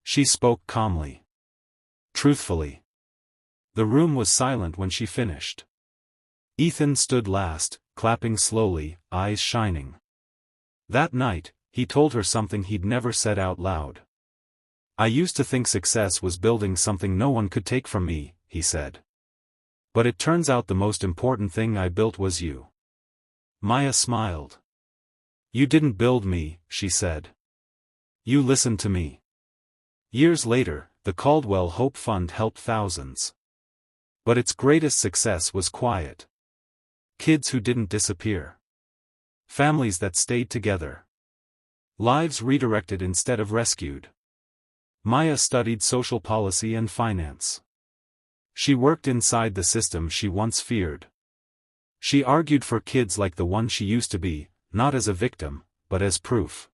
She spoke calmly. Truthfully. The room was silent when she finished. Ethan stood last, clapping slowly, eyes shining. That night, he told her something he'd never said out loud. "I used to think success was building something no one could take from me," he said. "But it turns out the most important thing I built was you." Maya smiled. "You didn't build me," she said. "You listened to me." Years later, the Caldwell Hope Fund helped thousands. But its greatest success was quiet. Kids who didn't disappear. Families that stayed together. Lives redirected instead of rescued. Maya studied social policy and finance. She worked inside the system she once feared. She argued for kids like the one she used to be, not as a victim, but as proof.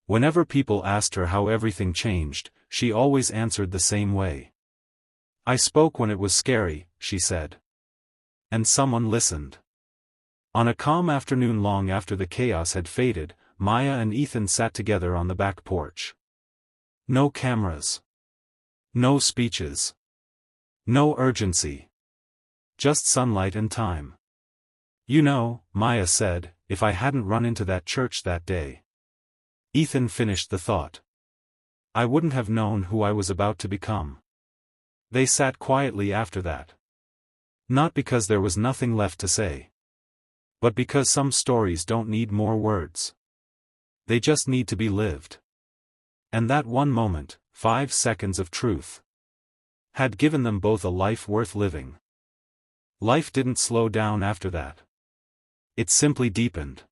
Whenever people asked her how everything changed, she always answered the same way. "I spoke when it was scary," she said. And someone listened. On a calm afternoon long after the chaos had faded, Maya and Ethan sat together on the back porch. No cameras. No speeches. No urgency. Just sunlight and time. "You know," Maya said, "if I hadn't run into that church that day." Ethan finished the thought. "I wouldn't have known who I was about to become." They sat quietly after that. Not because there was nothing left to say. But because some stories don't need more words. They just need to be lived. And that one moment, 5 seconds of truth, had given them both a life worth living. Life didn't slow down after that. It simply deepened.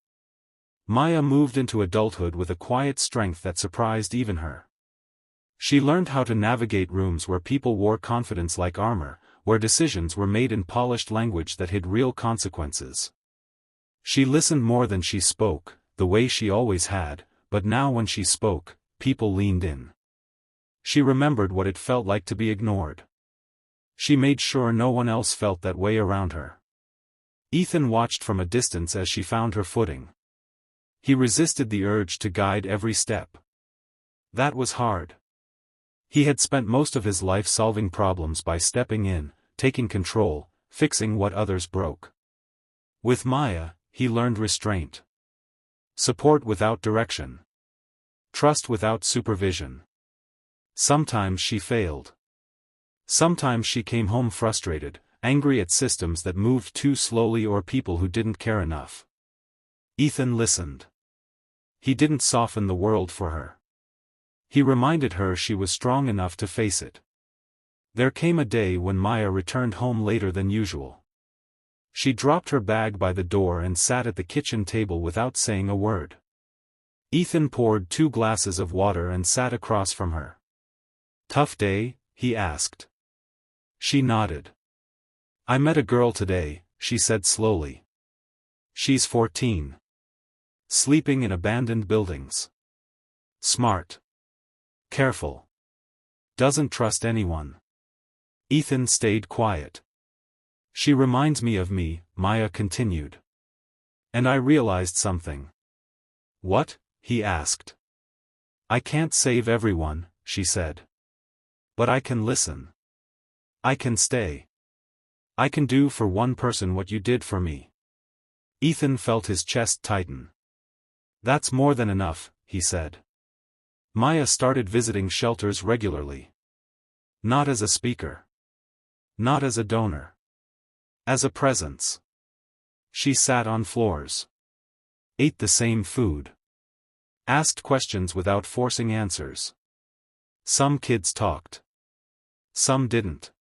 Maya moved into adulthood with a quiet strength that surprised even her. She learned how to navigate rooms where people wore confidence like armor, where decisions were made in polished language that hid real consequences. She listened more than she spoke, the way she always had, but now when she spoke, people leaned in. She remembered what it felt like to be ignored. She made sure no one else felt that way around her. Ethan watched from a distance as she found her footing. He resisted the urge to guide every step. That was hard. He had spent most of his life solving problems by stepping in, taking control, fixing what others broke. With Maya, he learned restraint. Support without direction. Trust without supervision. Sometimes she failed. Sometimes she came home frustrated, angry at systems that moved too slowly or people who didn't care enough. Ethan listened. He didn't soften the world for her. He reminded her she was strong enough to face it. There came a day when Maya returned home later than usual. She dropped her bag by the door and sat at the kitchen table without saying a word. Ethan poured 2 glasses of water and sat across from her. "Tough day?" he asked. She nodded. "I met a girl today," she said slowly. "She's 14. Sleeping in abandoned buildings. Smart. Careful. Doesn't trust anyone." Ethan stayed quiet. "She reminds me of me," Maya continued. "And I realized something." "What?" he asked. "I can't save everyone," she said. "But I can listen. I can stay. I can do for one person what you did for me." Ethan felt his chest tighten. "That's more than enough," he said. Maya started visiting shelters regularly. Not as a speaker. Not as a donor. As a presence. She sat on floors. Ate the same food. Asked questions without forcing answers. Some kids talked. Some didn't.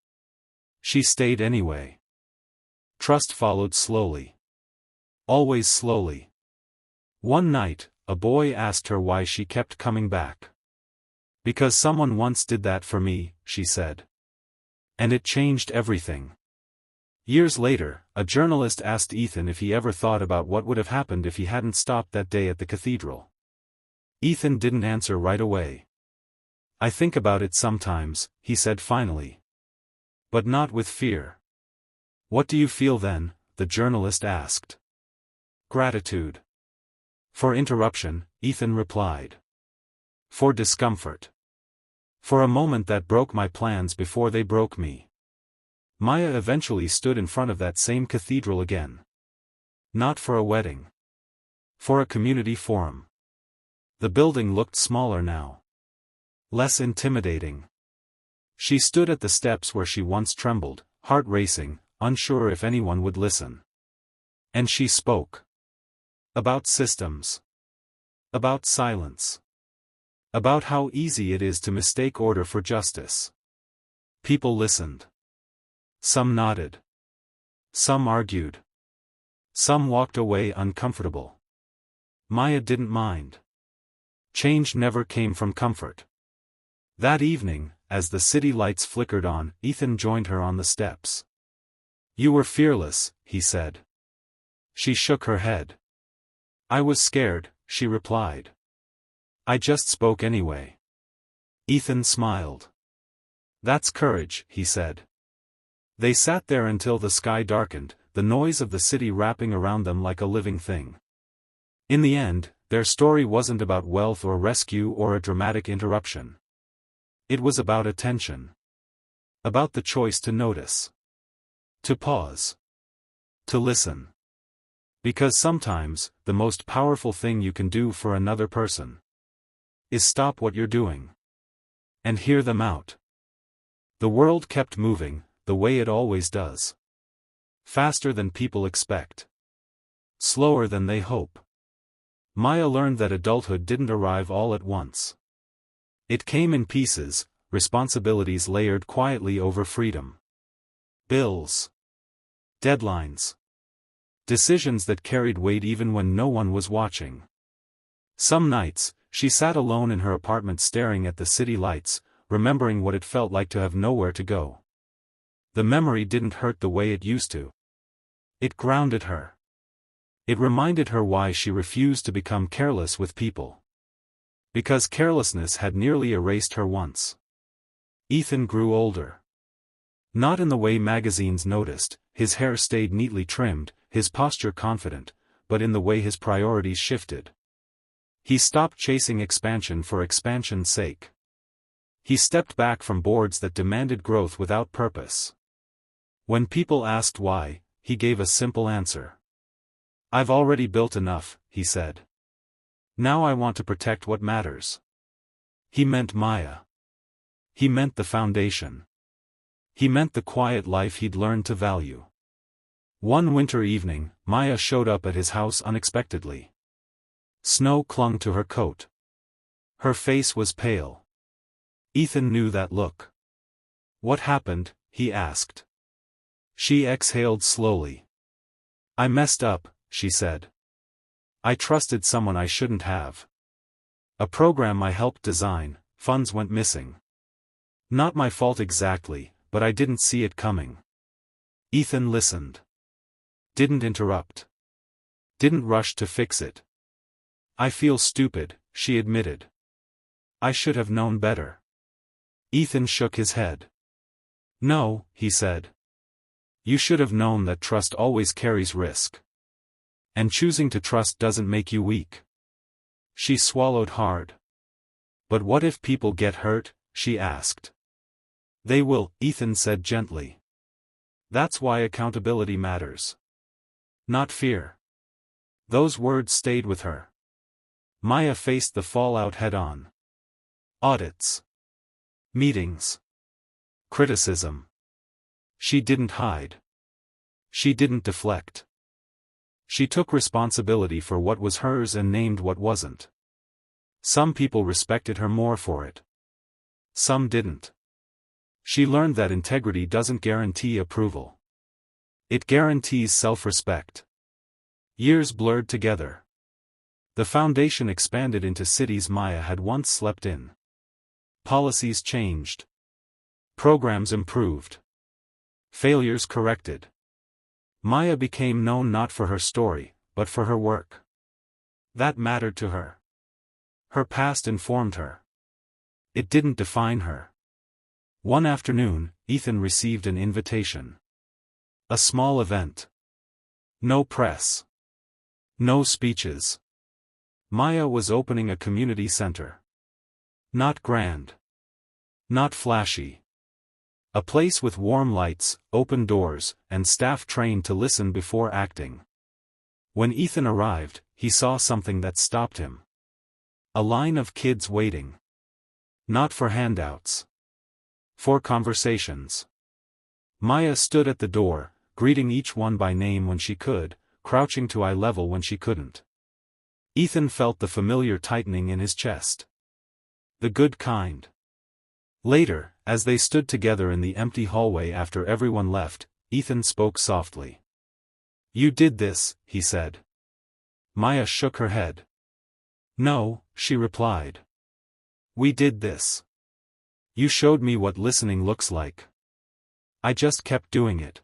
She stayed anyway. Trust followed slowly. Always slowly. One night, a boy asked her why she kept coming back. "Because someone once did that for me," she said. And it changed everything. Years later, a journalist asked Ethan if he ever thought about what would have happened if he hadn't stopped that day at the cathedral. Ethan didn't answer right away. "I think about it sometimes," he said finally. But not with fear. "What do you feel then?" the journalist asked. "Gratitude." "For interruption," Ethan replied. "For discomfort. For a moment that broke my plans before they broke me." Maya eventually stood in front of that same cathedral again. Not for a wedding. For a community forum. The building looked smaller now. Less intimidating. She stood at the steps where she once trembled, heart racing, unsure if anyone would listen. And she spoke. About systems. About silence. About how easy it is to mistake order for justice. People listened. Some nodded. Some argued. Some walked away uncomfortable. Maya didn't mind. Change never came from comfort. That evening, as the city lights flickered on, Ethan joined her on the steps. "You were fearless," he said. She shook her head. "I was scared," she replied. "I just spoke anyway." Ethan smiled. "That's courage," he said. They sat there until the sky darkened, the noise of the city wrapping around them like a living thing. In the end, their story wasn't about wealth or rescue or a dramatic interruption. It was about attention. About the choice to notice. To pause. To listen. Because sometimes, the most powerful thing you can do for another person is stop what you're doing. And hear them out. The world kept moving, the way it always does. Faster than people expect. Slower than they hope. Maya learned that adulthood didn't arrive all at once. It came in pieces, responsibilities layered quietly over freedom. Bills. Deadlines. Decisions that carried weight even when no one was watching. Some nights, she sat alone in her apartment staring at the city lights, remembering what it felt like to have nowhere to go. The memory didn't hurt the way it used to. It grounded her. It reminded her why she refused to become careless with people. Because carelessness had nearly erased her once. Ethan grew older. Not in the way magazines noticed, his hair stayed neatly trimmed, his posture confident, but in the way his priorities shifted. He stopped chasing expansion for expansion's sake. He stepped back from boards that demanded growth without purpose. When people asked why, he gave a simple answer. "I've already built enough," he said. "Now I want to protect what matters." He meant Maya. He meant the foundation. He meant the quiet life he'd learned to value. One winter evening, Maya showed up at his house unexpectedly. Snow clung to her coat. Her face was pale. Ethan knew that look. "What happened?" he asked. She exhaled slowly. "I messed up," she said. "I trusted someone I shouldn't have. A program I helped design, funds went missing. Not my fault exactly, but I didn't see it coming." Ethan listened. Didn't interrupt. Didn't rush to fix it. "I feel stupid," she admitted. "I should have known better." Ethan shook his head. "No," he said. "You should have known that trust always carries risk. And choosing to trust doesn't make you weak." She swallowed hard. "But what if people get hurt?" she asked. "They will," Ethan said gently. "That's why accountability matters. Not fear." Those words stayed with her. Maya faced the fallout head-on. Audits. Meetings. Criticism. She didn't hide. She didn't deflect. She took responsibility for what was hers and named what wasn't. Some people respected her more for it. Some didn't. She learned that integrity doesn't guarantee approval. It guarantees self-respect. Years blurred together. The foundation expanded into cities Maya had once slept in. Policies changed. Programs improved. Failures corrected. Maya became known not for her story, but for her work. That mattered to her. Her past informed her. It didn't define her. One afternoon, Ethan received an invitation. A small event. No press. No speeches. Maya was opening a community center. Not grand. Not flashy. A place with warm lights, open doors, and staff trained to listen before acting. When Ethan arrived, he saw something that stopped him. A line of kids waiting. Not for handouts. For conversations. Maya stood at the door, greeting each one by name when she could, crouching to eye level when she couldn't. Ethan felt the familiar tightening in his chest. The good kind. Later, as they stood together in the empty hallway after everyone left, Ethan spoke softly. "You did this," he said. Maya shook her head. "No," she replied. "We did this. You showed me what listening looks like. I just kept doing it."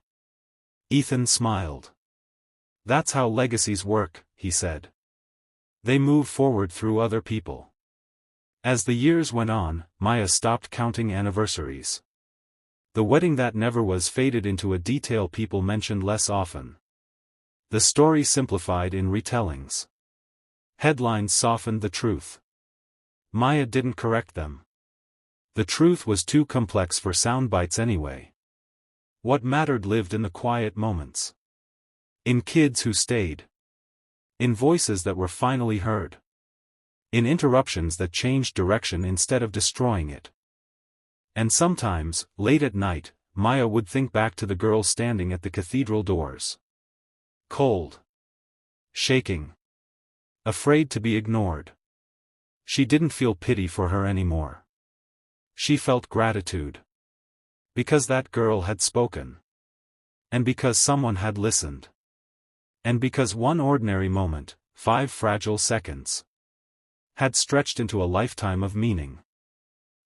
Ethan smiled. "That's how legacies work," he said. "They move forward through other people." As the years went on, Maya stopped counting anniversaries. The wedding that never was faded into a detail people mentioned less often. The story simplified in retellings. Headlines softened the truth. Maya didn't correct them. The truth was too complex for sound bites anyway. What mattered lived in the quiet moments. In kids who stayed. In voices that were finally heard. In interruptions that changed direction instead of destroying it. And sometimes, late at night, Maya would think back to the girl standing at the cathedral doors. Cold. Shaking. Afraid to be ignored. She didn't feel pity for her anymore. She felt gratitude. Because that girl had spoken. And because someone had listened. And because one ordinary moment, 5 fragile seconds, had stretched into a lifetime of meaning.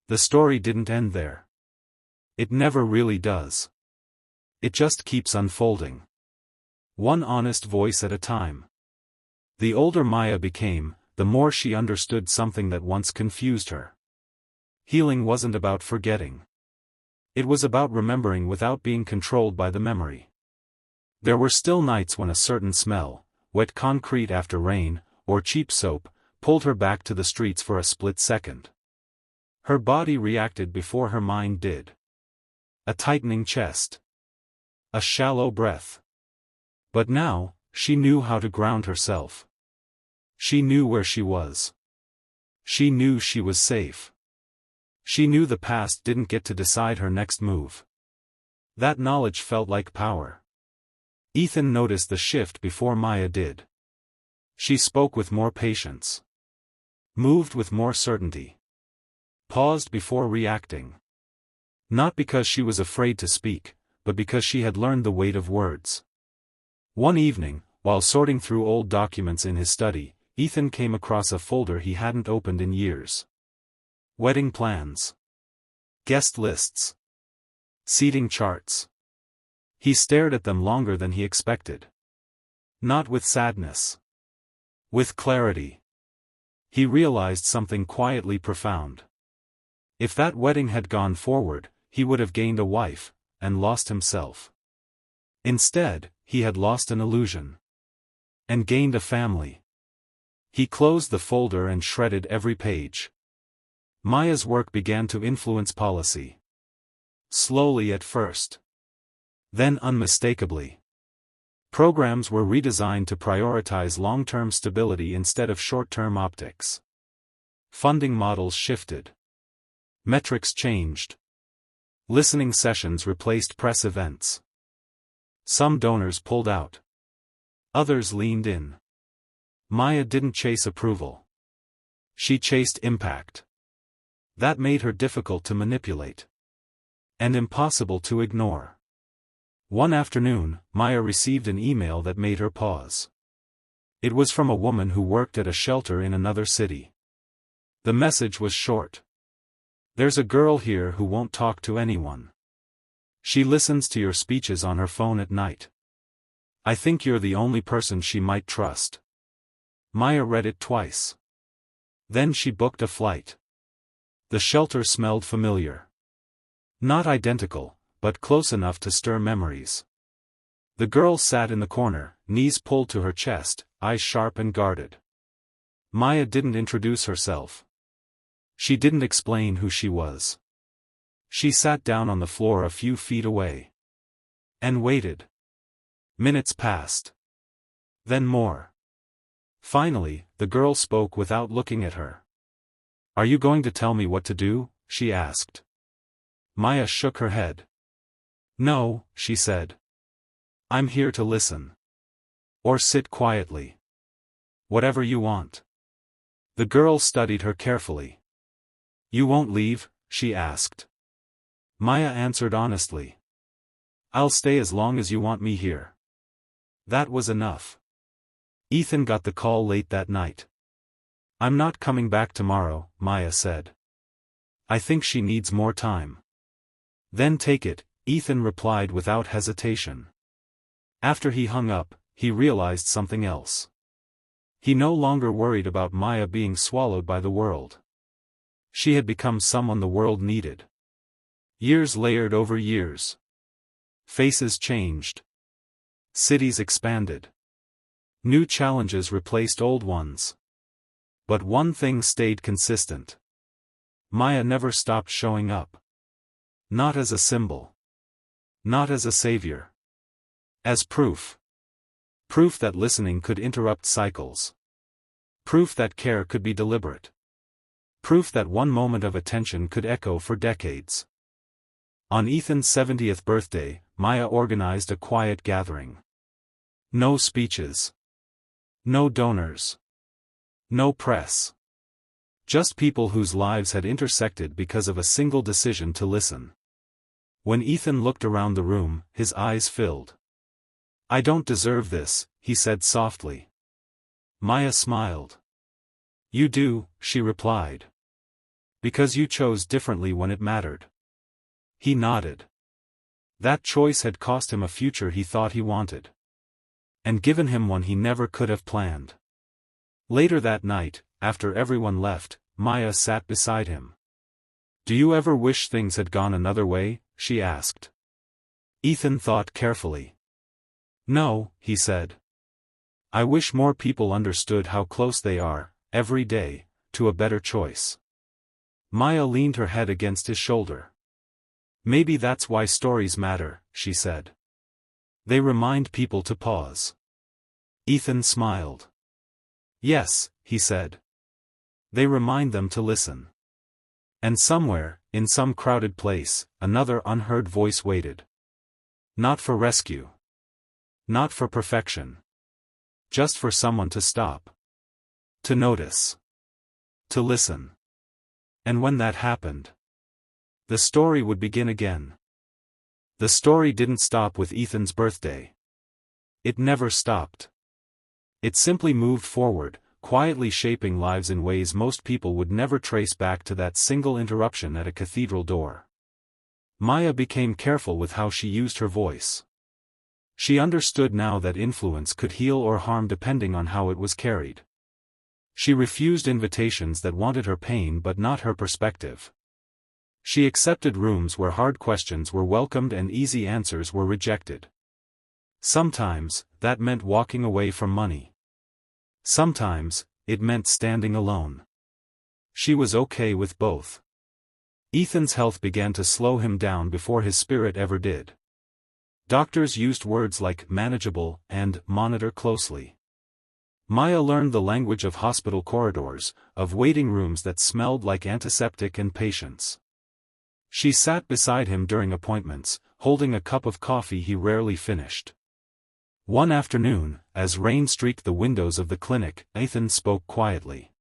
The story didn't end there. It never really does. It just keeps unfolding. One honest voice at a time. The older Maya became, the more she understood something that once confused her. Healing wasn't about forgetting. It was about remembering without being controlled by the memory. There were still nights when a certain smell, wet concrete after rain, or cheap soap, pulled her back to the streets for a split second. Her body reacted before her mind did. A tightening chest. A shallow breath. But now, she knew how to ground herself. She knew where she was. She knew she was safe. She knew the past didn't get to decide her next move. That knowledge felt like power. Ethan noticed the shift before Maya did. She spoke with more patience. Moved with more certainty. Paused before reacting. Not because she was afraid to speak, but because she had learned the weight of words. One evening, while sorting through old documents in his study, Ethan came across a folder he hadn't opened in years. Wedding plans. Guest lists. Seating charts. He stared at them longer than he expected. Not with sadness. With clarity. He realized something quietly profound. If that wedding had gone forward, he would have gained a wife, and lost himself. Instead, he had lost an illusion. And gained a family. He closed the folder and shredded every page. Maya's work began to influence policy. Slowly at first. Then unmistakably. Programs were redesigned to prioritize long-term stability instead of short-term optics. Funding models shifted. Metrics changed. Listening sessions replaced press events. Some donors pulled out. Others leaned in. Maya didn't chase approval. She chased impact. That made her difficult to manipulate. And impossible to ignore. One afternoon, Maya received an email that made her pause. It was from a woman who worked at a shelter in another city. The message was short. "There's a girl here who won't talk to anyone. She listens to your speeches on her phone at night. I think you're the only person she might trust." Maya read it twice. Then she booked a flight. The shelter smelled familiar. Not identical, but close enough to stir memories. The girl sat in the corner, knees pulled to her chest, eyes sharp and guarded. Maya didn't introduce herself. She didn't explain who she was. She sat down on the floor a few feet away. And waited. Minutes passed. Then more. Finally, the girl spoke without looking at her. "Are you going to tell me what to do?" she asked. Maya shook her head. "No," she said. "I'm here to listen. Or sit quietly. Whatever you want." The girl studied her carefully. "You won't leave?" she asked. Maya answered honestly. "I'll stay as long as you want me here." That was enough. Ethan got the call late that night. "I'm not coming back tomorrow," Maya said. "I think she needs more time." "Then take it," Ethan replied without hesitation. After he hung up, he realized something else. He no longer worried about Maya being swallowed by the world. She had become someone the world needed. Years layered over years. Faces changed. Cities expanded. New challenges replaced old ones. But one thing stayed consistent. Maya never stopped showing up. Not as a symbol. Not as a savior. As proof. Proof that listening could interrupt cycles. Proof that care could be deliberate. Proof that one moment of attention could echo for decades. On Ethan's 70th birthday, Maya organized a quiet gathering. No speeches. No donors. No press. Just people whose lives had intersected because of a single decision to listen. When Ethan looked around the room, his eyes filled. "I don't deserve this," he said softly. Maya smiled. "You do," she replied. "Because you chose differently when it mattered." He nodded. That choice had cost him a future he thought he wanted. And given him one he never could have planned. Later that night, after everyone left, Maya sat beside him. "Do you ever wish things had gone another way?" she asked. Ethan thought carefully. "No," he said. "I wish more people understood how close they are, every day, to a better choice." Maya leaned her head against his shoulder. "Maybe that's why stories matter," she said. "They remind people to pause." Ethan smiled. "Yes," he said. "They remind them to listen." And somewhere, in some crowded place, another unheard voice waited. Not for rescue. Not for perfection. Just for someone to stop. To notice. To listen. And when that happened, the story would begin again. The story didn't stop with Ethan's birthday. It never stopped. It simply moved forward, quietly shaping lives in ways most people would never trace back to that single interruption at a cathedral door. Maya became careful with how she used her voice. She understood now that influence could heal or harm depending on how it was carried. She refused invitations that wanted her pain but not her perspective. She accepted rooms where hard questions were welcomed and easy answers were rejected. Sometimes, that meant walking away from money. Sometimes, it meant standing alone. She was okay with both. Ethan's health began to slow him down before his spirit ever did. Doctors used words like manageable and monitor closely. Maya learned the language of hospital corridors, of waiting rooms that smelled like antiseptic and patience. She sat beside him during appointments, holding a cup of coffee he rarely finished. One afternoon, as rain streaked the windows of the clinic, Ethan spoke quietly.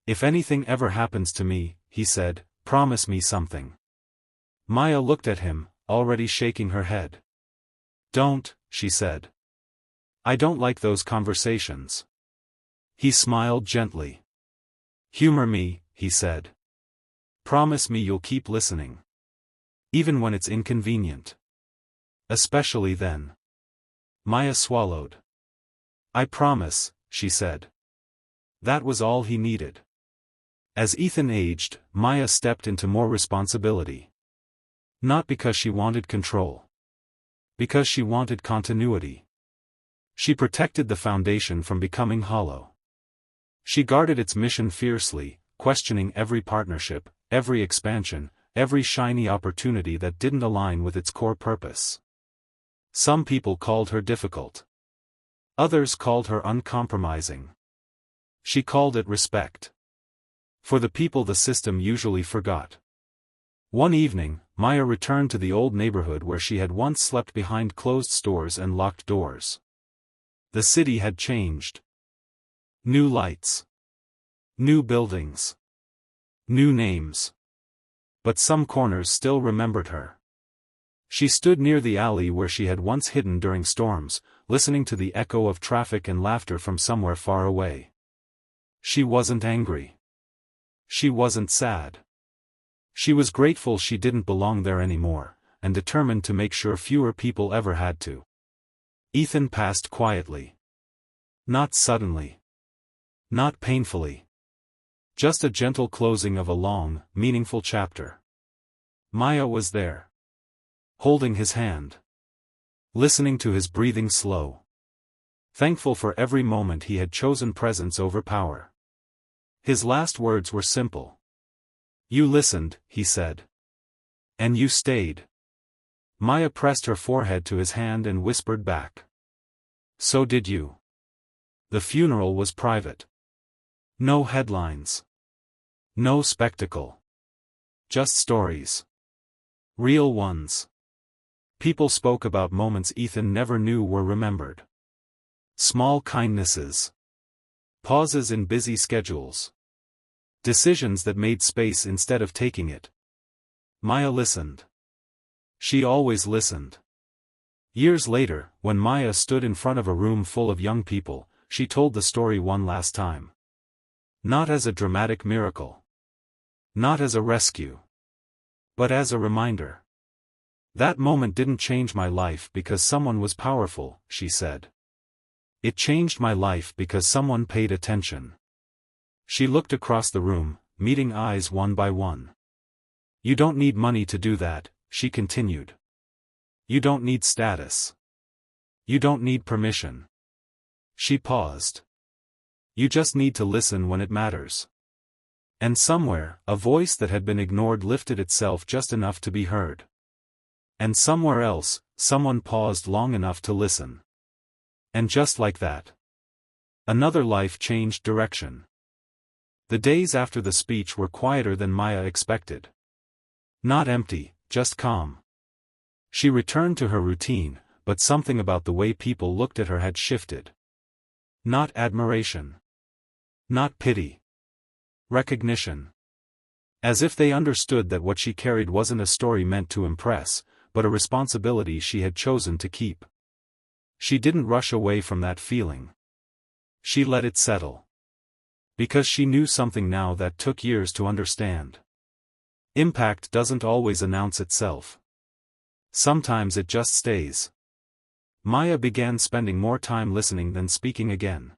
"If anything ever happens to me," he said, "promise me something." Maya looked at him, already shaking her head. "Don't," she said. "I don't like those conversations." He smiled gently. "Humor me," he said. "Promise me you'll keep listening. Even when it's inconvenient. Especially then." Maya swallowed. "I promise," she said. That was all he needed. As Ethan aged, Maya stepped into more responsibility. Not because she wanted control. Because she wanted continuity. She protected the foundation from becoming hollow. She guarded its mission fiercely, questioning every partnership, every expansion, every shiny opportunity that didn't align with its core purpose. Some people called her difficult. Others called her uncompromising. She called it respect. For the people the system usually forgot. One evening, Maya returned to the old neighborhood where she had once slept behind closed stores and locked doors. The city had changed. New lights. New buildings. New names. But some corners still remembered her. She stood near the alley where she had once hidden during storms, listening to the echo of traffic and laughter from somewhere far away. She wasn't angry. She wasn't sad. She was grateful she didn't belong there anymore, and determined to make sure fewer people ever had to. Ethan passed quietly. Not suddenly. Not painfully. Just a gentle closing of a long, meaningful chapter. Maya was there. Holding his hand. Listening to his breathing slow. Thankful for every moment he had chosen presence over power. His last words were simple. "You listened," he said. "And you stayed." Maya pressed her forehead to his hand and whispered back. "So did you." The funeral was private. No headlines. No spectacle. Just stories. Real ones. People spoke about moments Ethan never knew were remembered. Small kindnesses. Pauses in busy schedules. Decisions that made space instead of taking it. Maya listened. She always listened. Years later, when Maya stood in front of a room full of young people, she told the story one last time. Not as a dramatic miracle. Not as a rescue. But as a reminder. "That moment didn't change my life because someone was powerful," she said. "It changed my life because someone paid attention." She looked across the room, meeting eyes one by one. "You don't need money to do that," she continued. "You don't need status. You don't need permission." She paused. "You just need to listen when it matters." And somewhere, a voice that had been ignored lifted itself just enough to be heard. And somewhere else, someone paused long enough to listen. And just like that, another life changed direction. The days after the speech were quieter than Maya expected. Not empty, just calm. She returned to her routine, but something about the way people looked at her had shifted. Not admiration. Not pity. Recognition. As if they understood that what she carried wasn't a story meant to impress, but a responsibility she had chosen to keep. She didn't rush away from that feeling. She let it settle. Because she knew something now that took years to understand. Impact doesn't always announce itself. Sometimes it just stays. Maya began spending more time listening than speaking again.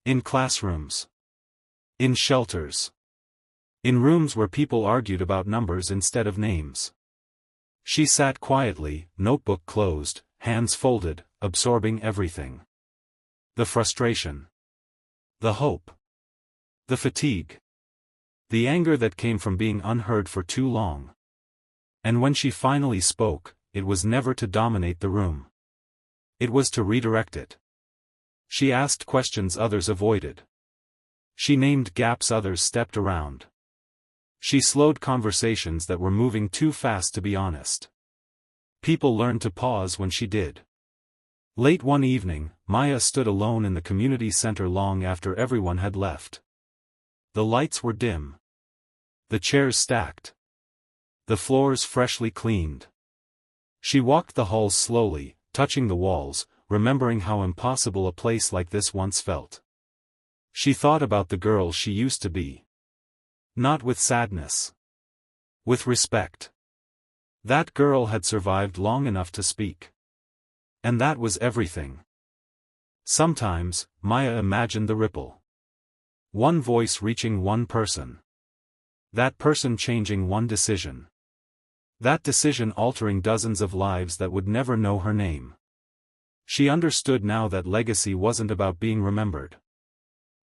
In classrooms. In shelters. In rooms where people argued about numbers instead of names. She sat quietly, notebook closed, hands folded, absorbing everything. The frustration. The hope. The fatigue. The anger that came from being unheard for too long. And when she finally spoke, it was never to dominate the room. It was to redirect it. She asked questions others avoided. She named gaps others stepped around. She slowed conversations that were moving too fast to be honest. People learned to pause when she did. Late one evening, Maya stood alone in the community center long after everyone had left. The lights were dim. The chairs stacked. The floors freshly cleaned. She walked the halls slowly, touching the walls, remembering how impossible a place like this once felt. She thought about the girl she used to be. Not with sadness. With respect. That girl had survived long enough to speak. And that was everything. Sometimes, Maya imagined the ripple. One voice reaching one person. That person changing one decision. That decision altering dozens of lives that would never know her name. She understood now that legacy wasn't about being remembered.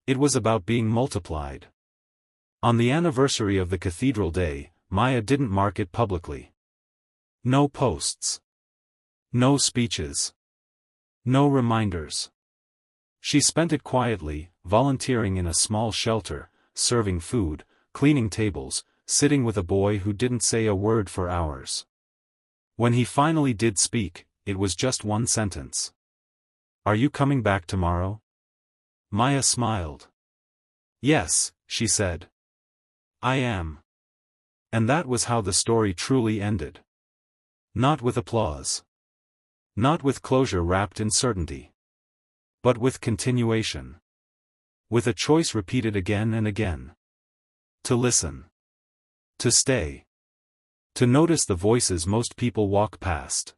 It was about being multiplied. On the anniversary of the cathedral day, Maya didn't mark it publicly. No posts. No speeches. No reminders. She spent it quietly, volunteering in a small shelter, serving food, cleaning tables, sitting with a boy who didn't say a word for hours. When he finally did speak, it was just one sentence. "Are you coming back tomorrow?" Maya smiled. "Yes," she said. "I am." And that was how the story truly ended. Not with applause. Not with closure wrapped in certainty. But with continuation. With a choice repeated again and again. To listen. To stay. To notice the voices most people walk past.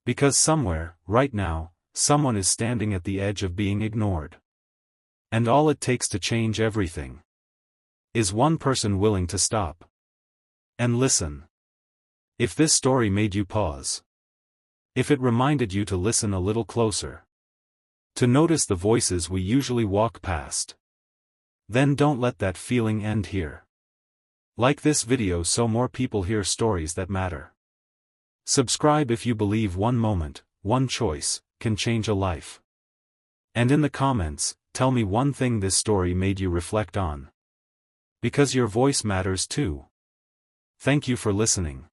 Because somewhere, right now, someone is standing at the edge of being ignored. And all it takes to change everything is one person willing to stop and listen. If this story made you pause, if it reminded you to listen a little closer, to notice the voices we usually walk past, then don't let that feeling end here. Like this video so more people hear stories that matter. Subscribe if you believe one moment, one choice, can change a life. And in the comments, tell me one thing this story made you reflect on. Because your voice matters too. Thank you for listening.